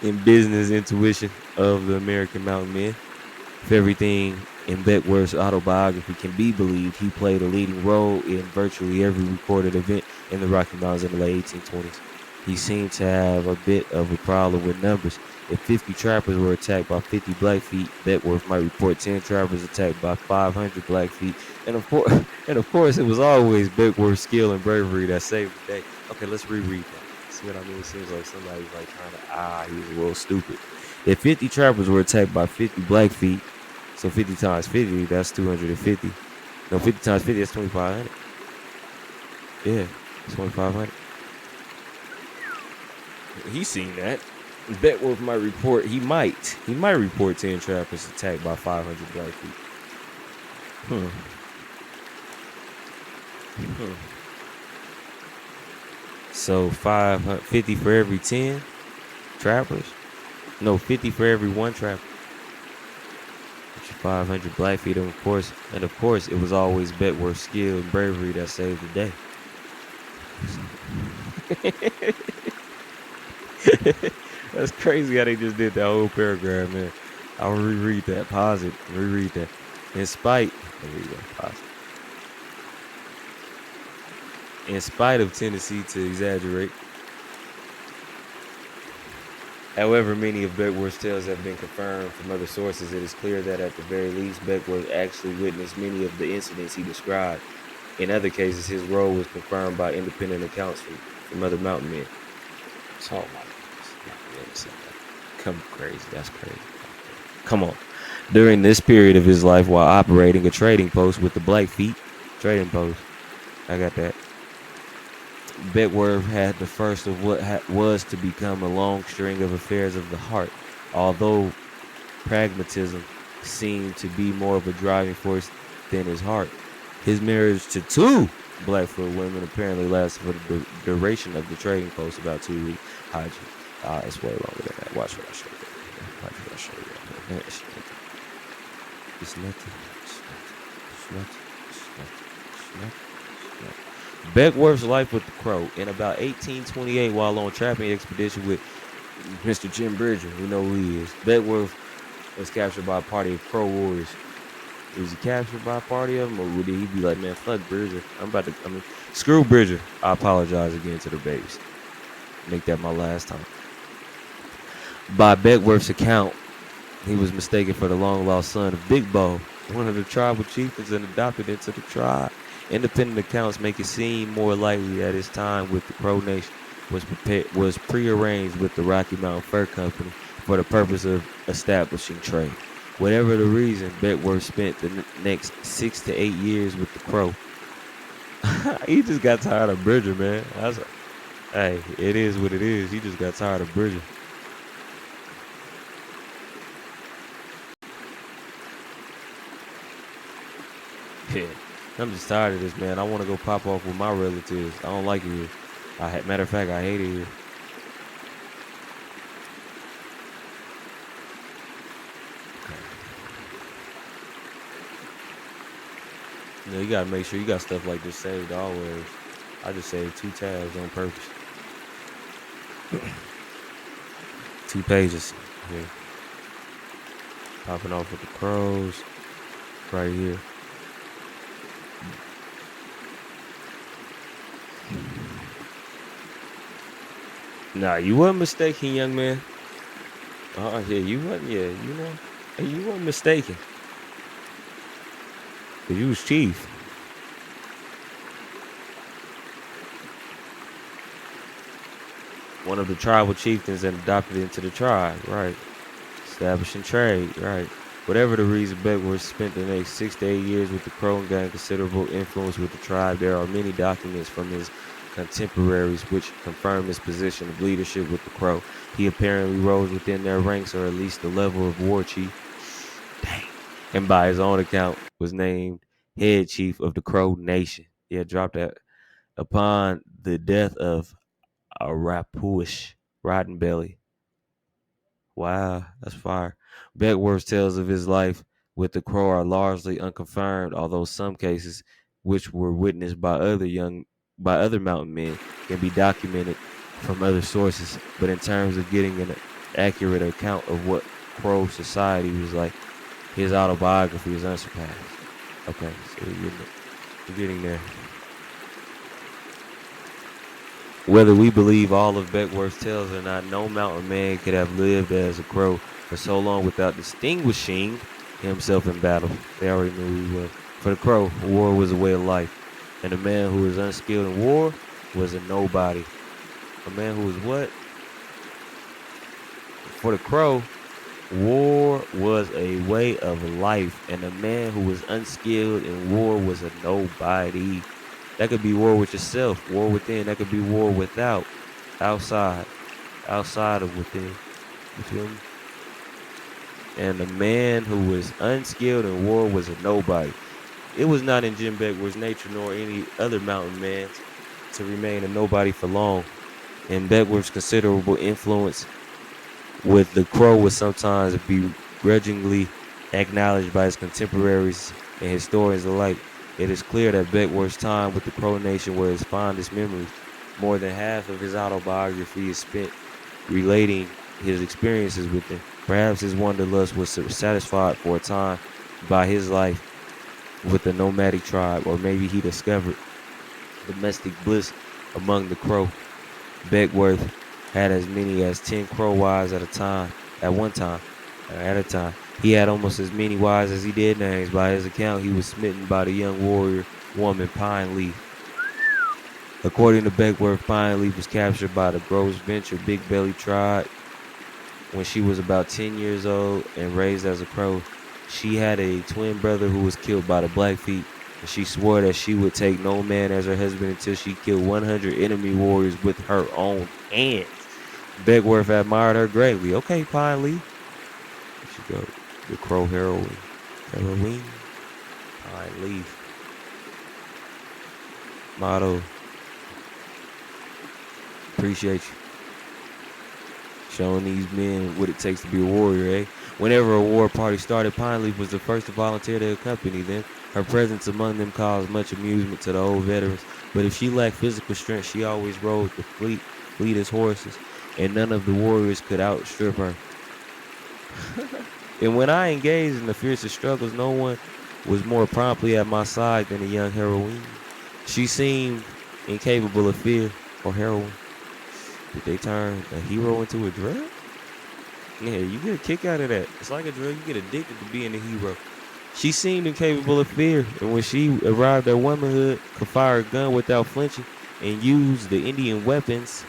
and business intuition of the American mountain men. If everything in Beckworth's autobiography can be believed, he played a leading role in virtually every recorded event in the Rocky Mountains in the late 1820s. He seemed to have a bit of a problem with numbers. If 50 trappers were attacked by 50 Blackfeet, Beckworth might report 10 trappers attacked by 500 Blackfeet. And of course, it was always Beckworth's skill and bravery that saved the day. Okay, let's reread that. See what I mean? It seems like somebody's like trying to, he was a little stupid. If 50 trappers were attacked by 50 Blackfeet, so 50 times 50, that's 250. No, 50 times 50, that's 2,500. Yeah, 2,500. He's seen that. Beckworth might report, he might report 10 trappers attacked by 500 Blackfeet. Hmm. Hmm. So 550 for every 10 trappers? No, 50 for every one trapper. 500 Blackfeet, and of course, it was always Beckworth's skill and bravery that saved the day. That's crazy how they just did that whole paragraph, man. I'll reread that. Pause it. Reread that. In spite, in spite of tendency to exaggerate, however many of Beckworth's tales have been confirmed from other sources, it is clear that at the very least, Beckworth actually witnessed many of the incidents he described. In other cases, his role was confirmed by independent accounts from other mountain men. Oh my goodness. Come crazy. That's crazy. Come on. During this period of his life, while operating a trading post with the Blackfeet, trading post, I got that. Beckworth had the first of what was to become a long string of affairs of the heart, although pragmatism seemed to be more of a driving force than his heart. His marriage to two Blackfoot women apparently lasted for the duration of the trading post, about 2 weeks. It's way longer than that. Watch what I show you. Watch what I show you. It's nothing. It's nothing. It's nothing. It's nothing. Beckworth's life with the Crow. In about 1828, while on trapping expedition with Mr. Jim Bridger, we know who he is, Beckworth was captured by a party of Crow warriors. Was he captured by a party of them, or would he be like, man, fuck Bridger? Screw Bridger. I apologize again to the babies. Make that my last time. By Beckworth's account, he was mistaken for the long-lost son of Big Bo, one of the tribal chieftains, and adopted into the tribe. Independent accounts make it seem more likely that his time with the Crow Nation was prearranged with the Rocky Mountain Fur Company for the purpose of establishing trade. Whatever the reason, Beckworth spent the next 6 to 8 years with the Crow. He just got tired of Bridger, man. Hey, it is what it is. He just got tired of Bridger. Yeah. I'm just tired of this, man. I want to go pop off with my relatives. I don't like it here. Matter of fact, I hate it here. You know, you gotta make sure you got stuff like this saved always. I just saved 2 tabs on purpose. 2 pages here. Popping off with the crows right here. Nah, you wasn't mistaken, young man. Yeah, you wasn't. Yeah, you weren't mistaken. Cause you was chief. One of the tribal chieftains and adopted into the tribe, right? Establishing trade, right? Whatever the reason, Beckworth spent the next 6 to 8 years with the Crow and gained considerable influence with the tribe. There are many documents from his contemporaries which confirm his position of leadership with the Crow. He apparently rose within their ranks, or at least the level of war chief. Dang. And by his own account, was named head chief of the Crow Nation. Yeah, dropped that upon the death of Arapuish Rottenbelly. Wow, that's fire. Beckworth's tales of his life with the Crow are largely unconfirmed, although some cases, which were witnessed by other mountain men, can be documented from other sources. But in terms of getting an accurate account of what Crow society was like, his autobiography is unsurpassed. Okay, so we're getting there. Whether we believe all of Beckworth's tales or not, no mountain man could have lived as a Crow for so long without distinguishing himself in battle. They already knew he was. For the Crow, war was a way of life, and a man who was unskilled in war was a nobody. A man who was what? For the Crow, war was a way of life, and a man who was unskilled in war was a nobody. That could be war with yourself, war within. That could be war without, outside of within. You feel me? And a man who was unskilled in war was a nobody. It was not in Jim Beckworth's nature nor any other mountain man's to remain a nobody for long. And Beckworth's considerable influence with the Crow was sometimes begrudgingly acknowledged by his contemporaries and historians alike. It is clear that Beckworth's time with the Crow Nation were his fondest memories. More than half of his autobiography is spent relating his experiences with them. Perhaps his wanderlust was satisfied for a time by his life with the nomadic tribe, or maybe he discovered domestic bliss among the Crow. Beckworth had as many as 10 Crow wives at a time. He had almost as many wives as he did names. By his account, he was smitten by the young warrior woman Pine Leaf. According to Beckworth, Pine Leaf was captured by the Gross Venture Big Belly tribe when she was about 10 years old and raised as a Crow. She had a twin brother who was killed by the Blackfeet, and she swore that she would take no man as her husband until she killed 100 enemy warriors with her own hands. Beckworth admired her greatly. Okay, Pine Leaf. There she go. The Crow heroine. Pine Leaf. Motto. Appreciate you. Showing these men what it takes to be a warrior, eh? Whenever a war party started, Pine Leaf was the first to volunteer to accompany them. Her presence among them caused much amusement to the old veterans, but if she lacked physical strength, she always rode the fleetest horses, and none of the warriors could outstrip her. And when I engaged in the fiercest struggles, no one was more promptly at my side than the young heroine. She seemed incapable of fear or heroine. Did they turn a hero into a drug? Yeah, you get a kick out of that. It's like a drug. You get addicted to being a hero. She seemed incapable of fear, and when she arrived at womanhood, could fire a gun without flinching and use the Indian weapons.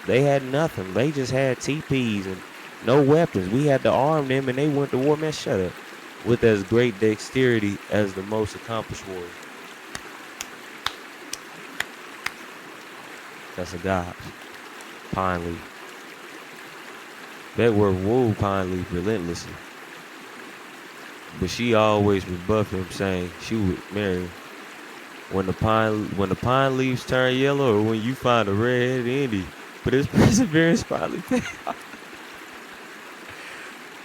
They had nothing. They just had teepees and no weapons. We had to arm them, and they went to war. Man, shut up. With as great dexterity as the most accomplished warrior. That's a god. Pine Leaf. Beckworth wooed Pine Leaf relentlessly, but she always rebuffed him, saying she would marry him. When the pine leaves turn yellow, or when you find a red-headed Indian, but his perseverance finally paid off.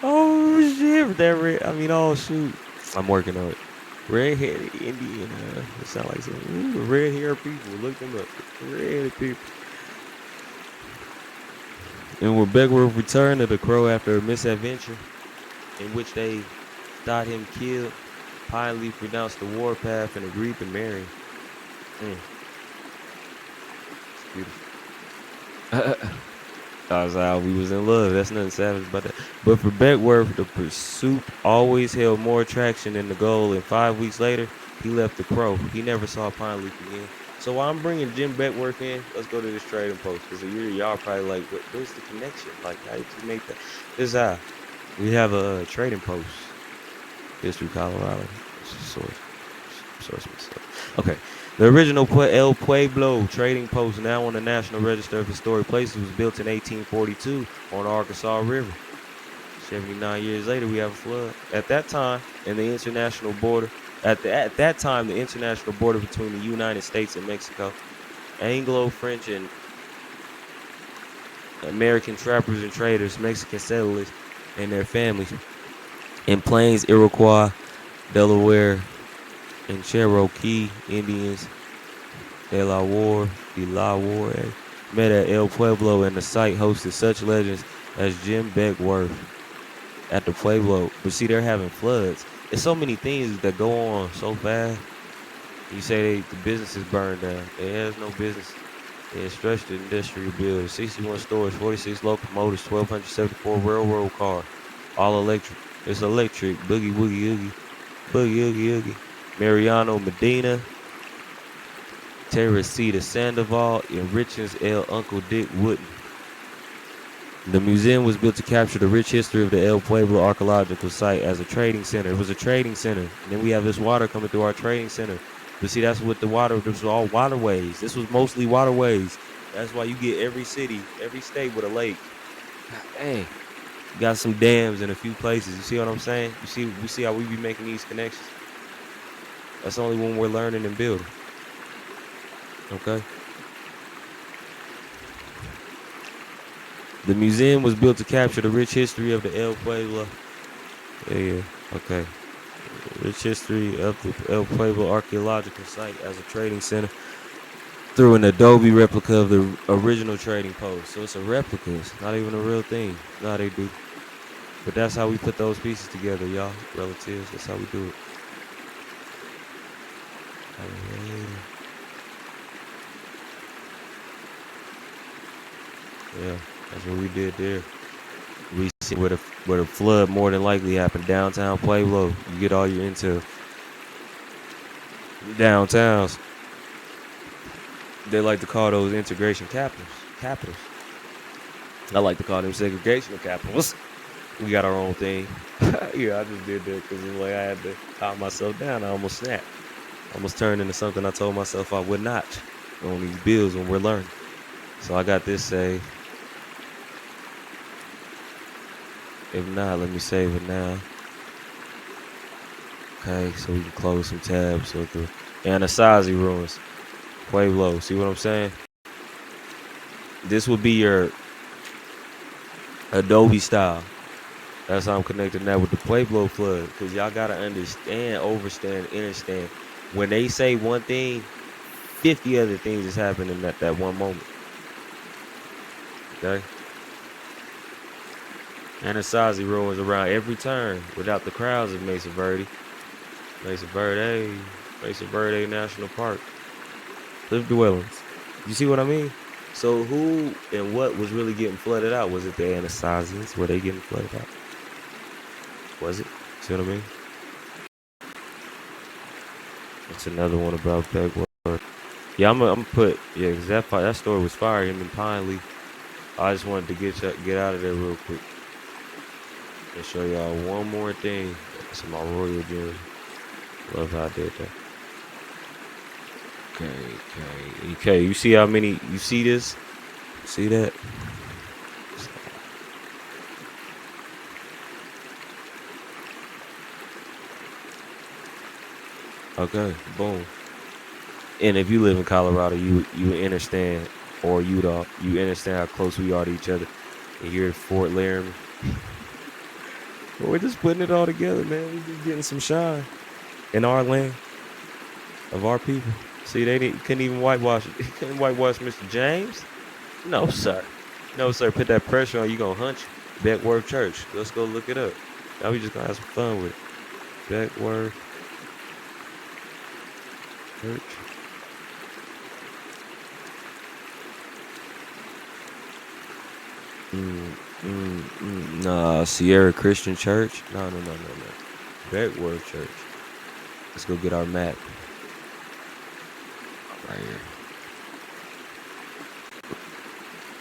Oh shit, oh shoot, I'm working on it. Red-headed Indian, it sounds like some red-haired people. Look them up, red people. And when Beckworth returned to the Crow after a misadventure in which they thought him killed, Pine Leaf renounced the warpath and agreed to marry. It's beautiful. That's how we was in love. That's nothing savage about that. But for Beckworth, the pursuit always held more attraction than the goal. And 5 weeks later, he left the Crow. He never saw Pine Leaf again. So while I'm bringing Jim Beckworth in, let's go to this trading post. Because y'all probably like, where's the connection? Like, how you just make that? This is how. We have a trading post. History, Colorado. Source. Okay. The original El Pueblo trading post, now on the National Register of Historic Places, was built in 1842 on the Arkansas River. 79 years later, we have a flood. At that time, in the international border, At that time, the international border between the United States and Mexico, Anglo, French, and American trappers and traders, Mexican settlers, and their families in Plains, Iroquois, Delaware, and Cherokee Indians de la War met at El Pueblo, and the site hosted such legends as Jim Beckworth at the Pueblo. But see, they're having floods. There's so many things that go on so fast. You say the business is burned down. It has no business. It stretched the industrial building. 61 stores, 46 locomotives, 1,274 railroad cars, all electric. It's electric. Boogie, woogie, oogie. Boogie, oogie, oogie. Mariano Medina, Teresita Sandoval, and Richards L. Uncle Dick Wooden. The museum was built to capture the rich history of the El Pueblo archaeological site as a trading center. It was a trading center. And then we have this water coming through our trading center. But see, that's what the water, this was all waterways. This was mostly waterways. That's why you get every city, every state with a lake. God dang. You got some dams in a few places. You see what I'm saying? We see how we be making these connections. That's only when we're learning and building. Okay. The museum was built to capture the rich history of the El Pueblo. Yeah, okay. Rich history of the El Pueblo archaeological site as a trading center through an adobe replica of the original trading post. So it's a replica. It's not even a real thing. No, they do. But that's how we put those pieces together, y'all. Relatives. That's how we do it. Yeah, that's what we did there. We see where the flood more than likely happened. Downtown Pueblo. You get all your intel. Downtowns. They like to call those integration capitals. I like to call them segregational capitals. We got our own thing. Yeah, I just did that because it's like I had to calm myself down. I almost snapped. I almost turned into something I told myself I would not on these bills when we're learning. So I got this say. If not, let me save it now. Okay, so we can close some tabs with the Anasazi ruins. Pueblo, see what I'm saying? This would be your Adobe style. That's how I'm connecting that with the Pueblo flood. Because y'all got to understand, understand. When they say one thing, 50 other things is happening at that one moment. Okay? Anasazi ruins around every turn without the crowds of Mesa Verde. Mesa Verde National Park. Cliff dwellings. You see what I mean? So who and what was really getting flooded out? Was it the Anasazis? Were they getting flooded out? Was it? See what I mean? That's another one about Beckworth. Yeah, I'm gonna put, yeah, cause that story was fire. Him and Pine Leaf. I just wanted to get out of there real quick and show y'all one more thing. That's my royal jersey. Love how I did that. Okay. You see how many? You see this? See that? Okay, boom. And if you live in Colorado, you understand, or you understand how close we are to each other. And you're at Fort Laramie. Well, we're just putting it all together, man. We're just getting some shine in our land of our people. See, couldn't even whitewash it. Couldn't whitewash Mr. James. No, sir. No, sir. Put that pressure on you, gonna hunch. Beckworth Church. Let's go look it up. Now we just gonna have some fun with it. Beckworth Church. Nah, Sierra Christian Church. No. Beckworth Church. Let's go get our map. Right here.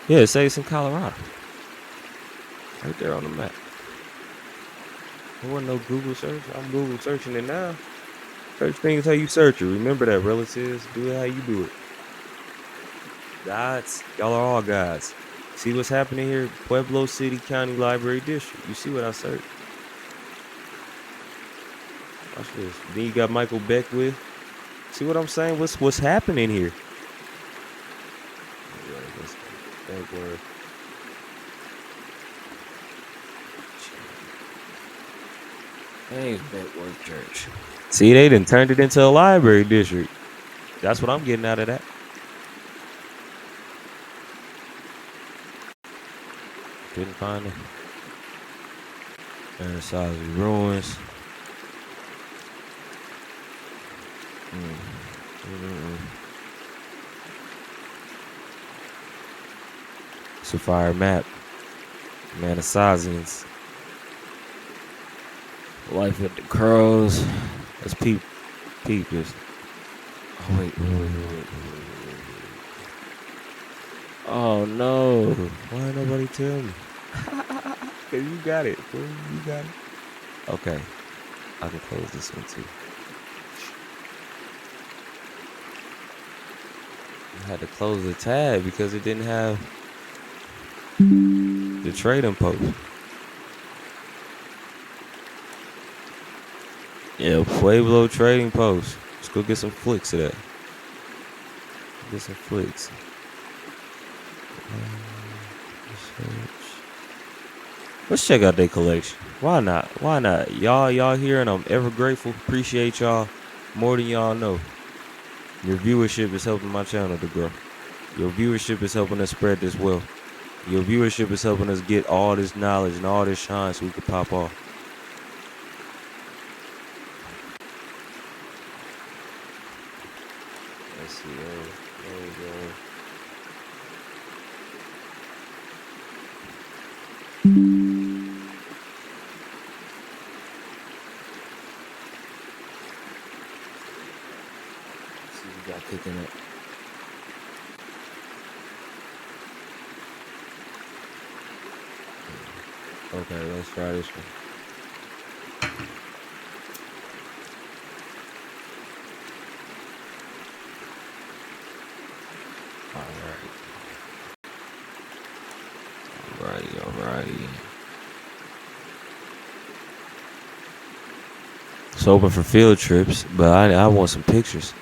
Yeah, it says it's in Colorado. Right there on the map. There wasn't no Google search. I'm Google searching it now. Search things how you search it. Remember that, relatives. Do it how you do it. Gods. Y'all are all gods. See what's happening here? Pueblo City County Library District. You see what I searched? Watch this. Then you got Michael Beckwith. See what I'm saying? What's happening here? That word. Hey, Network Church. See, they done turned it into a library district. That's what I'm getting out of that. Couldn't find it. Anasazi ruins. It's a fire map. Anasazians. Life with the Crows. Let's peep this. Oh, wait. Oh no. Why nobody tell me? Cause you got it, fool. You got it. Okay. I can close this one too. I had to close the tab because it didn't have the trading post. Yeah, Pueblo trading post. Let's go get some flicks of that. Get some flicks. Let's check out their collection. Why not? Why not? Y'all here, and I'm ever grateful. Appreciate y'all more than y'all know. Your viewership is helping my channel to grow. Your viewership is helping us spread this wealth. Your viewership is helping us get all this knowledge and all this shine so we can pop off. Let's see. There we go. Let's see what we got cooking up. Okay, let's try this one. Alrighty. It's open for field trips, but I want some pictures.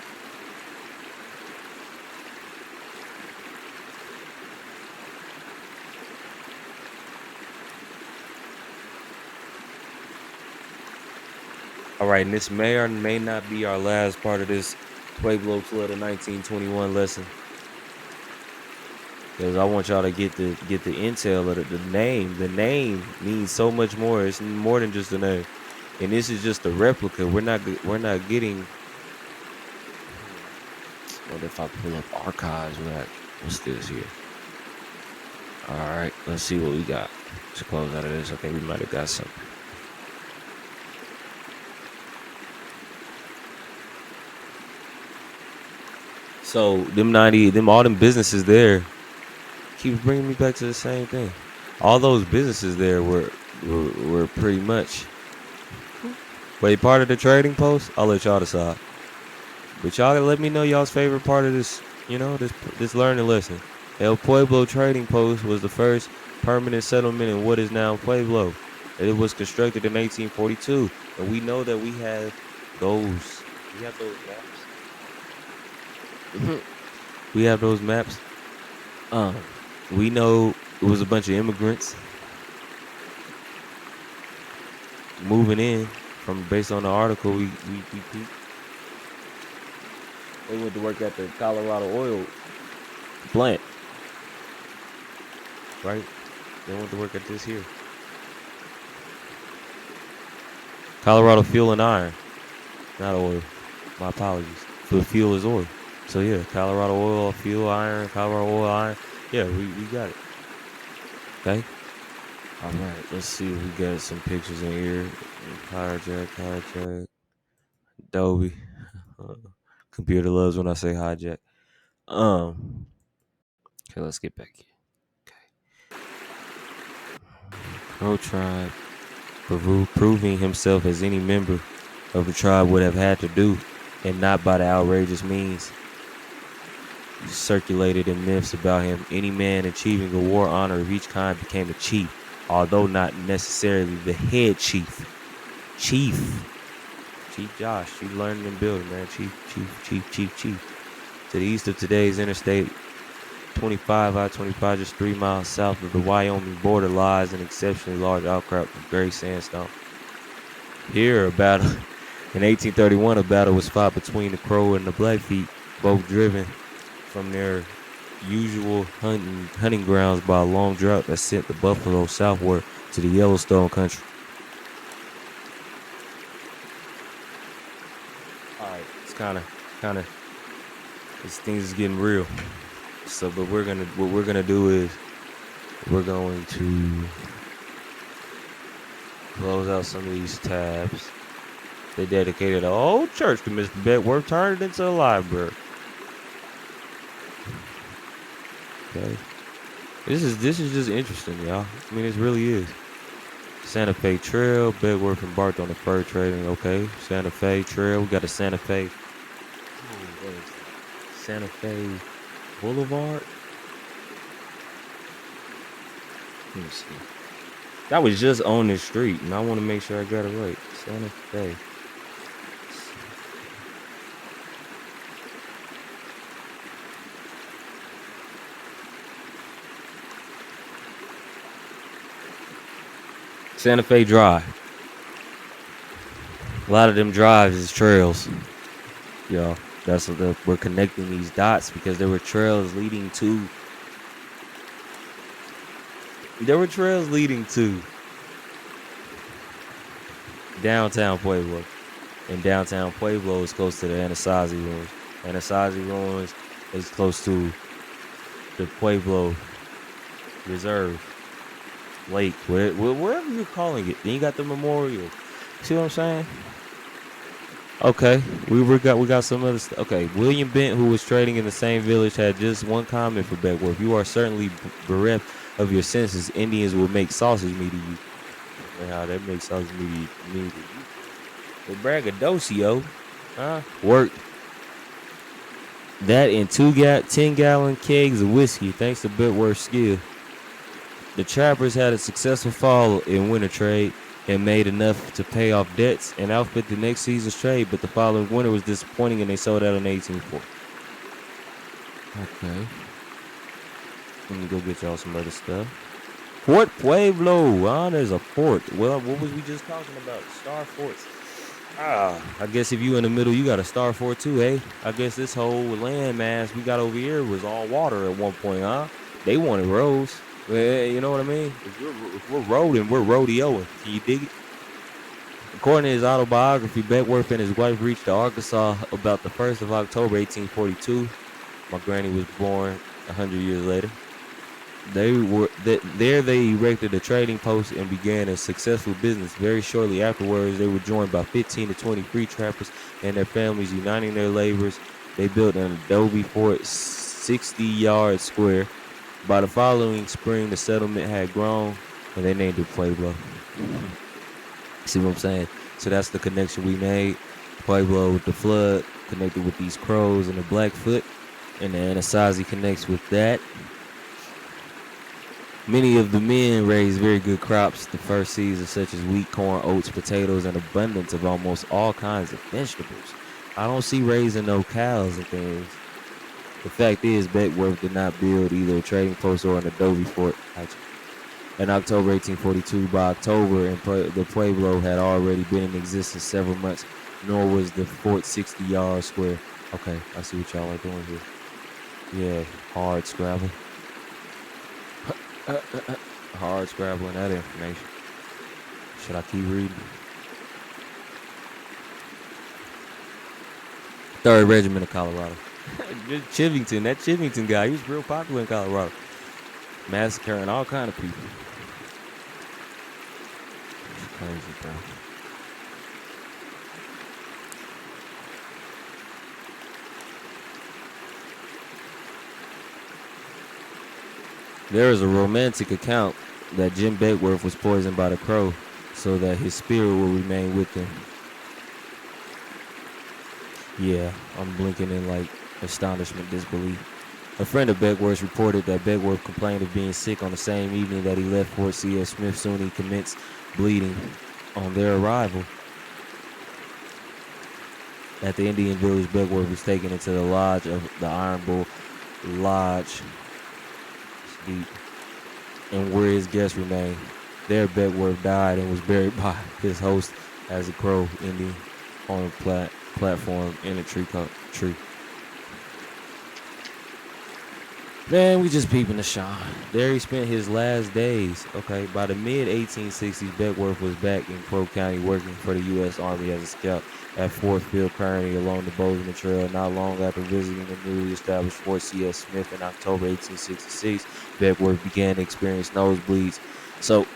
All right, and this may or may not be our last part of this Pueblo Flood of 1921 lesson, because I want y'all to get the intel of the name. The name means so much more. It's more than just a name, and this is just a replica. We're not getting. What if I pull up archives? What's this here? All right, let's see what we got. Let's close out of this. Okay, we might have got something. So all them businesses there keeps bringing me back to the same thing. All those businesses there were pretty much. Wait, part of the trading post? I'll let y'all decide. But y'all let me know y'all's favorite part of this, this learning lesson. El Pueblo trading post was the first permanent settlement in what is now Pueblo. It was constructed in 1842, and we know that we have those. We have those maps. We have those maps. We know it was a bunch of immigrants moving in based on the article we peeped. They went to work at the Colorado oil plant, right? They went to work at this here. Colorado Fuel and Iron, not oil. My apologies. The fuel is oil. So yeah, Colorado oil, fuel, iron, Colorado oil, iron. Yeah, we got it. Okay. All right, let's see if we got some pictures in here. Hijack. Adobe. Computer loves when I say hijack. Okay, let's get back here. Okay. Crow tribe. Proving himself as any member of the tribe would have had to do, and not by the outrageous means circulated in myths about him. Any man achieving a war honor of each kind became a chief, although not necessarily the head chief. Chief. Chief Josh. Chief learning and building, man. Chief. To the east of today's Interstate 25, I-25, just 3 miles south of the Wyoming border, lies an exceptionally large outcrop of gray sandstone. Here, in 1831, a battle was fought between the Crow and the Blackfeet, both driven from their usual hunting grounds by a long drought that sent the buffalo southward to the Yellowstone country. All right, it's kind of, these things is getting real. So, but what we're gonna do is we're going to close out some of these tabs. They dedicated a whole church to Mr. Beckworth, turned it into a library. Okay. This is just interesting, y'all. I mean, it really is. Santa Fe Trail, Beckworth embarked on the fur trading. Okay, Santa Fe Trail. We got a Santa Fe. What is that? Santa Fe Boulevard. Let me see. That was just on this street, and I want to make sure I got it right. Santa Fe. Santa Fe Drive. A lot of them drives is trails. Y'all, that's what we're connecting these dots because there were trails leading to. Downtown Pueblo. And downtown Pueblo is close to the Anasazi ruins. Anasazi ruins is close to the Pueblo Reserve Lake, wherever you're calling it. Then you got the memorial. See what I'm saying? Okay, we got some other stuff. Okay, William Bent, who was trading in the same village, had just one comment for Beckworth: "You are certainly bereft of your senses. Indians will make sausage meat of you." And how they make sausage meat of you? The braggadocio, huh? Worked that in 10-gallon kegs of whiskey, thanks to Beckworth's skill. The trappers had a successful fall in winter trade and made enough to pay off debts and outfit the next season's trade, but the following winter was disappointing and they sold out in 1840. Okay. Let me go get y'all some other stuff. Fort Pueblo. There's a fort. Well, what was we just talking about? Star forts. I guess if you in the middle, you got a star fort too, eh? I guess this whole land mass we got over here was all water at one point, huh? They wanted roads. You know what I mean? If we're roading, we're rodeoing. Can you dig it? According to his autobiography, Beckworth and his wife reached Arkansas about the 1st of October, 1842. My granny was born 100 years later. They erected a trading post and began a successful business. Very shortly afterwards, they were joined by 15 to 20 free trappers and their families, uniting their labors. They built an adobe fort 60 yards square. By the following spring, the settlement had grown, and they named it Pueblo. See what I'm saying? So that's the connection we made. Pueblo with the flood, connected with these crows and the Blackfoot, and the Anasazi connects with that. Many of the men raised very good crops the first season, such as wheat, corn, oats, potatoes, and abundance of almost all kinds of vegetables. I don't see raising no cows and things. The fact is, Beckworth did not build either a trading post or an adobe fort. In October 1842, by October, the Pueblo had already been in existence several months, nor was the fort 60 yards square. Okay, I see what y'all are doing here. Yeah, hard scrabble. Hard scrabbling that information. Should I keep reading? 3rd Regiment of Colorado. Chivington, that Chivington guy, he was real popular in Colorado. Massacring all kind of people. It's crazy, bro. There is a romantic account that Jim Beckworth was poisoned by the crow so that his spirit will remain with him. Yeah, I'm blinking in like astonishment, disbelief. A friend of Beckworth's reported that Beckworth complained of being sick on the same evening that he left Fort C.F. Smith. Soon he commenced bleeding on their arrival. At the Indian village, Beckworth was taken into the lodge of the Iron Bull Lodge, deep, and where his guests remained. There, Beckworth died and was buried by his host as a Crow Indian on a platform in a tree. Man, we just peeping the shine. There he spent his last days. Okay, by the mid 1860s, Beckworth was back in Crow County working for the U.S. Army as a scout at Fort Phil Kearny along the Bozeman Trail. Not long after visiting the newly established Fort C.S. Smith in October 1866, Beckworth began to experience nosebleeds. So,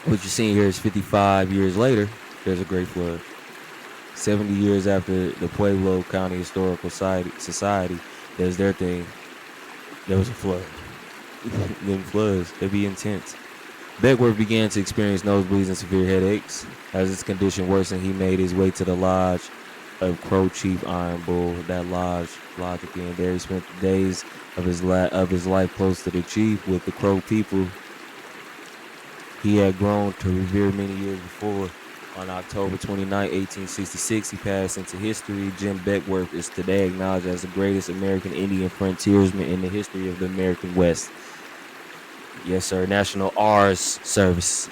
what you're seeing here is 55 years later, there's a great flood. 70 years after the Pueblo County Historical Society does their thing, there was a flood. Them floods, they be intense. Beckworth began to experience nosebleeds and severe headaches. As his condition worsened, he made his way to the lodge of Crow Chief Iron Bull. That lodge again. There he spent the days of his life close to the chief with the Crow people he had grown to revere many years before. On October 29, 1866, he passed into history. Jim Beckworth is today acknowledged as the greatest American Indian frontiersman in the history of the American West. Yes, sir. National R's Service.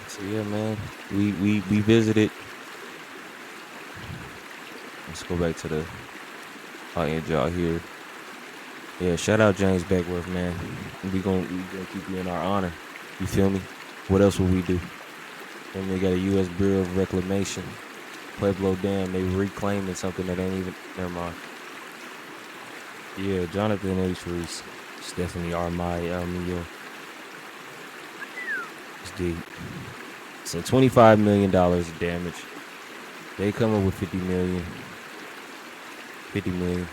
So yeah, man, we visited. Let's go back to the. I'll end y'all here. Yeah, shout out James Beckworth, man. We gonna keep you in our honor. You feel me? What else would we do? And they got a U.S. Bureau of Reclamation. Pueblo Dam, they reclaiming something that ain't even. Never mind. Yeah, Jonathan H. Reese. It's definitely Armio. It's deep. So $25 million of damage. They come up with 50 million. 50 million.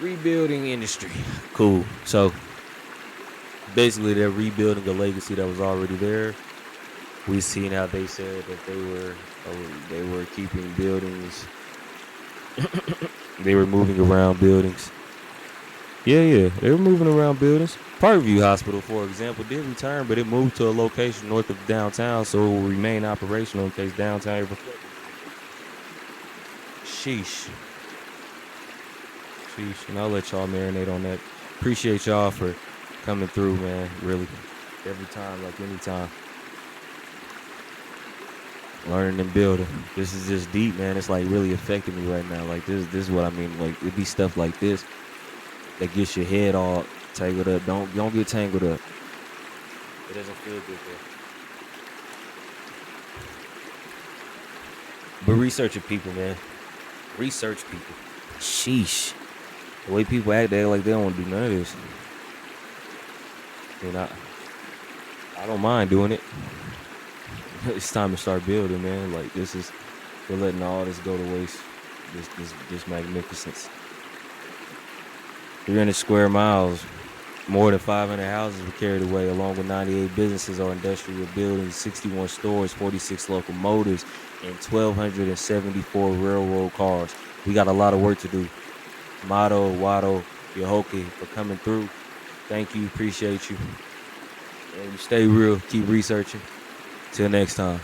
Rebuilding industry. Cool. So basically they're rebuilding a legacy that was already there. We seen how they said that they were keeping buildings. They were moving around buildings. Yeah, they were moving around buildings. Parkview Hospital, for example, did return, but it moved to a location north of downtown, so it will remain operational in case downtown ever. Sheesh. And I'll let y'all marinate on that. Appreciate y'all for coming through, man. Really, every time, like anytime. Learning and building. This is just deep, man. It's like really affecting me right now. Like this is what I mean. Like it be stuff like this that gets your head all tangled up. Don't get tangled up. It doesn't feel good there. But researching people, man. Research people. Sheesh. The way people act, they act like they don't want to do none of this. I mean, I don't mind doing it. It's time to start building, man. Like we're letting all this go to waste. This magnificence. 300 square miles, more than 500 houses were carried away, along with 98 businesses or industrial buildings, 61 stores, 46 locomotives, and 1,274 railroad cars. We got a lot of work to do. Motto, Watto, Yohoki for coming through. Thank you, appreciate you. And you stay real, keep researching. Till next time.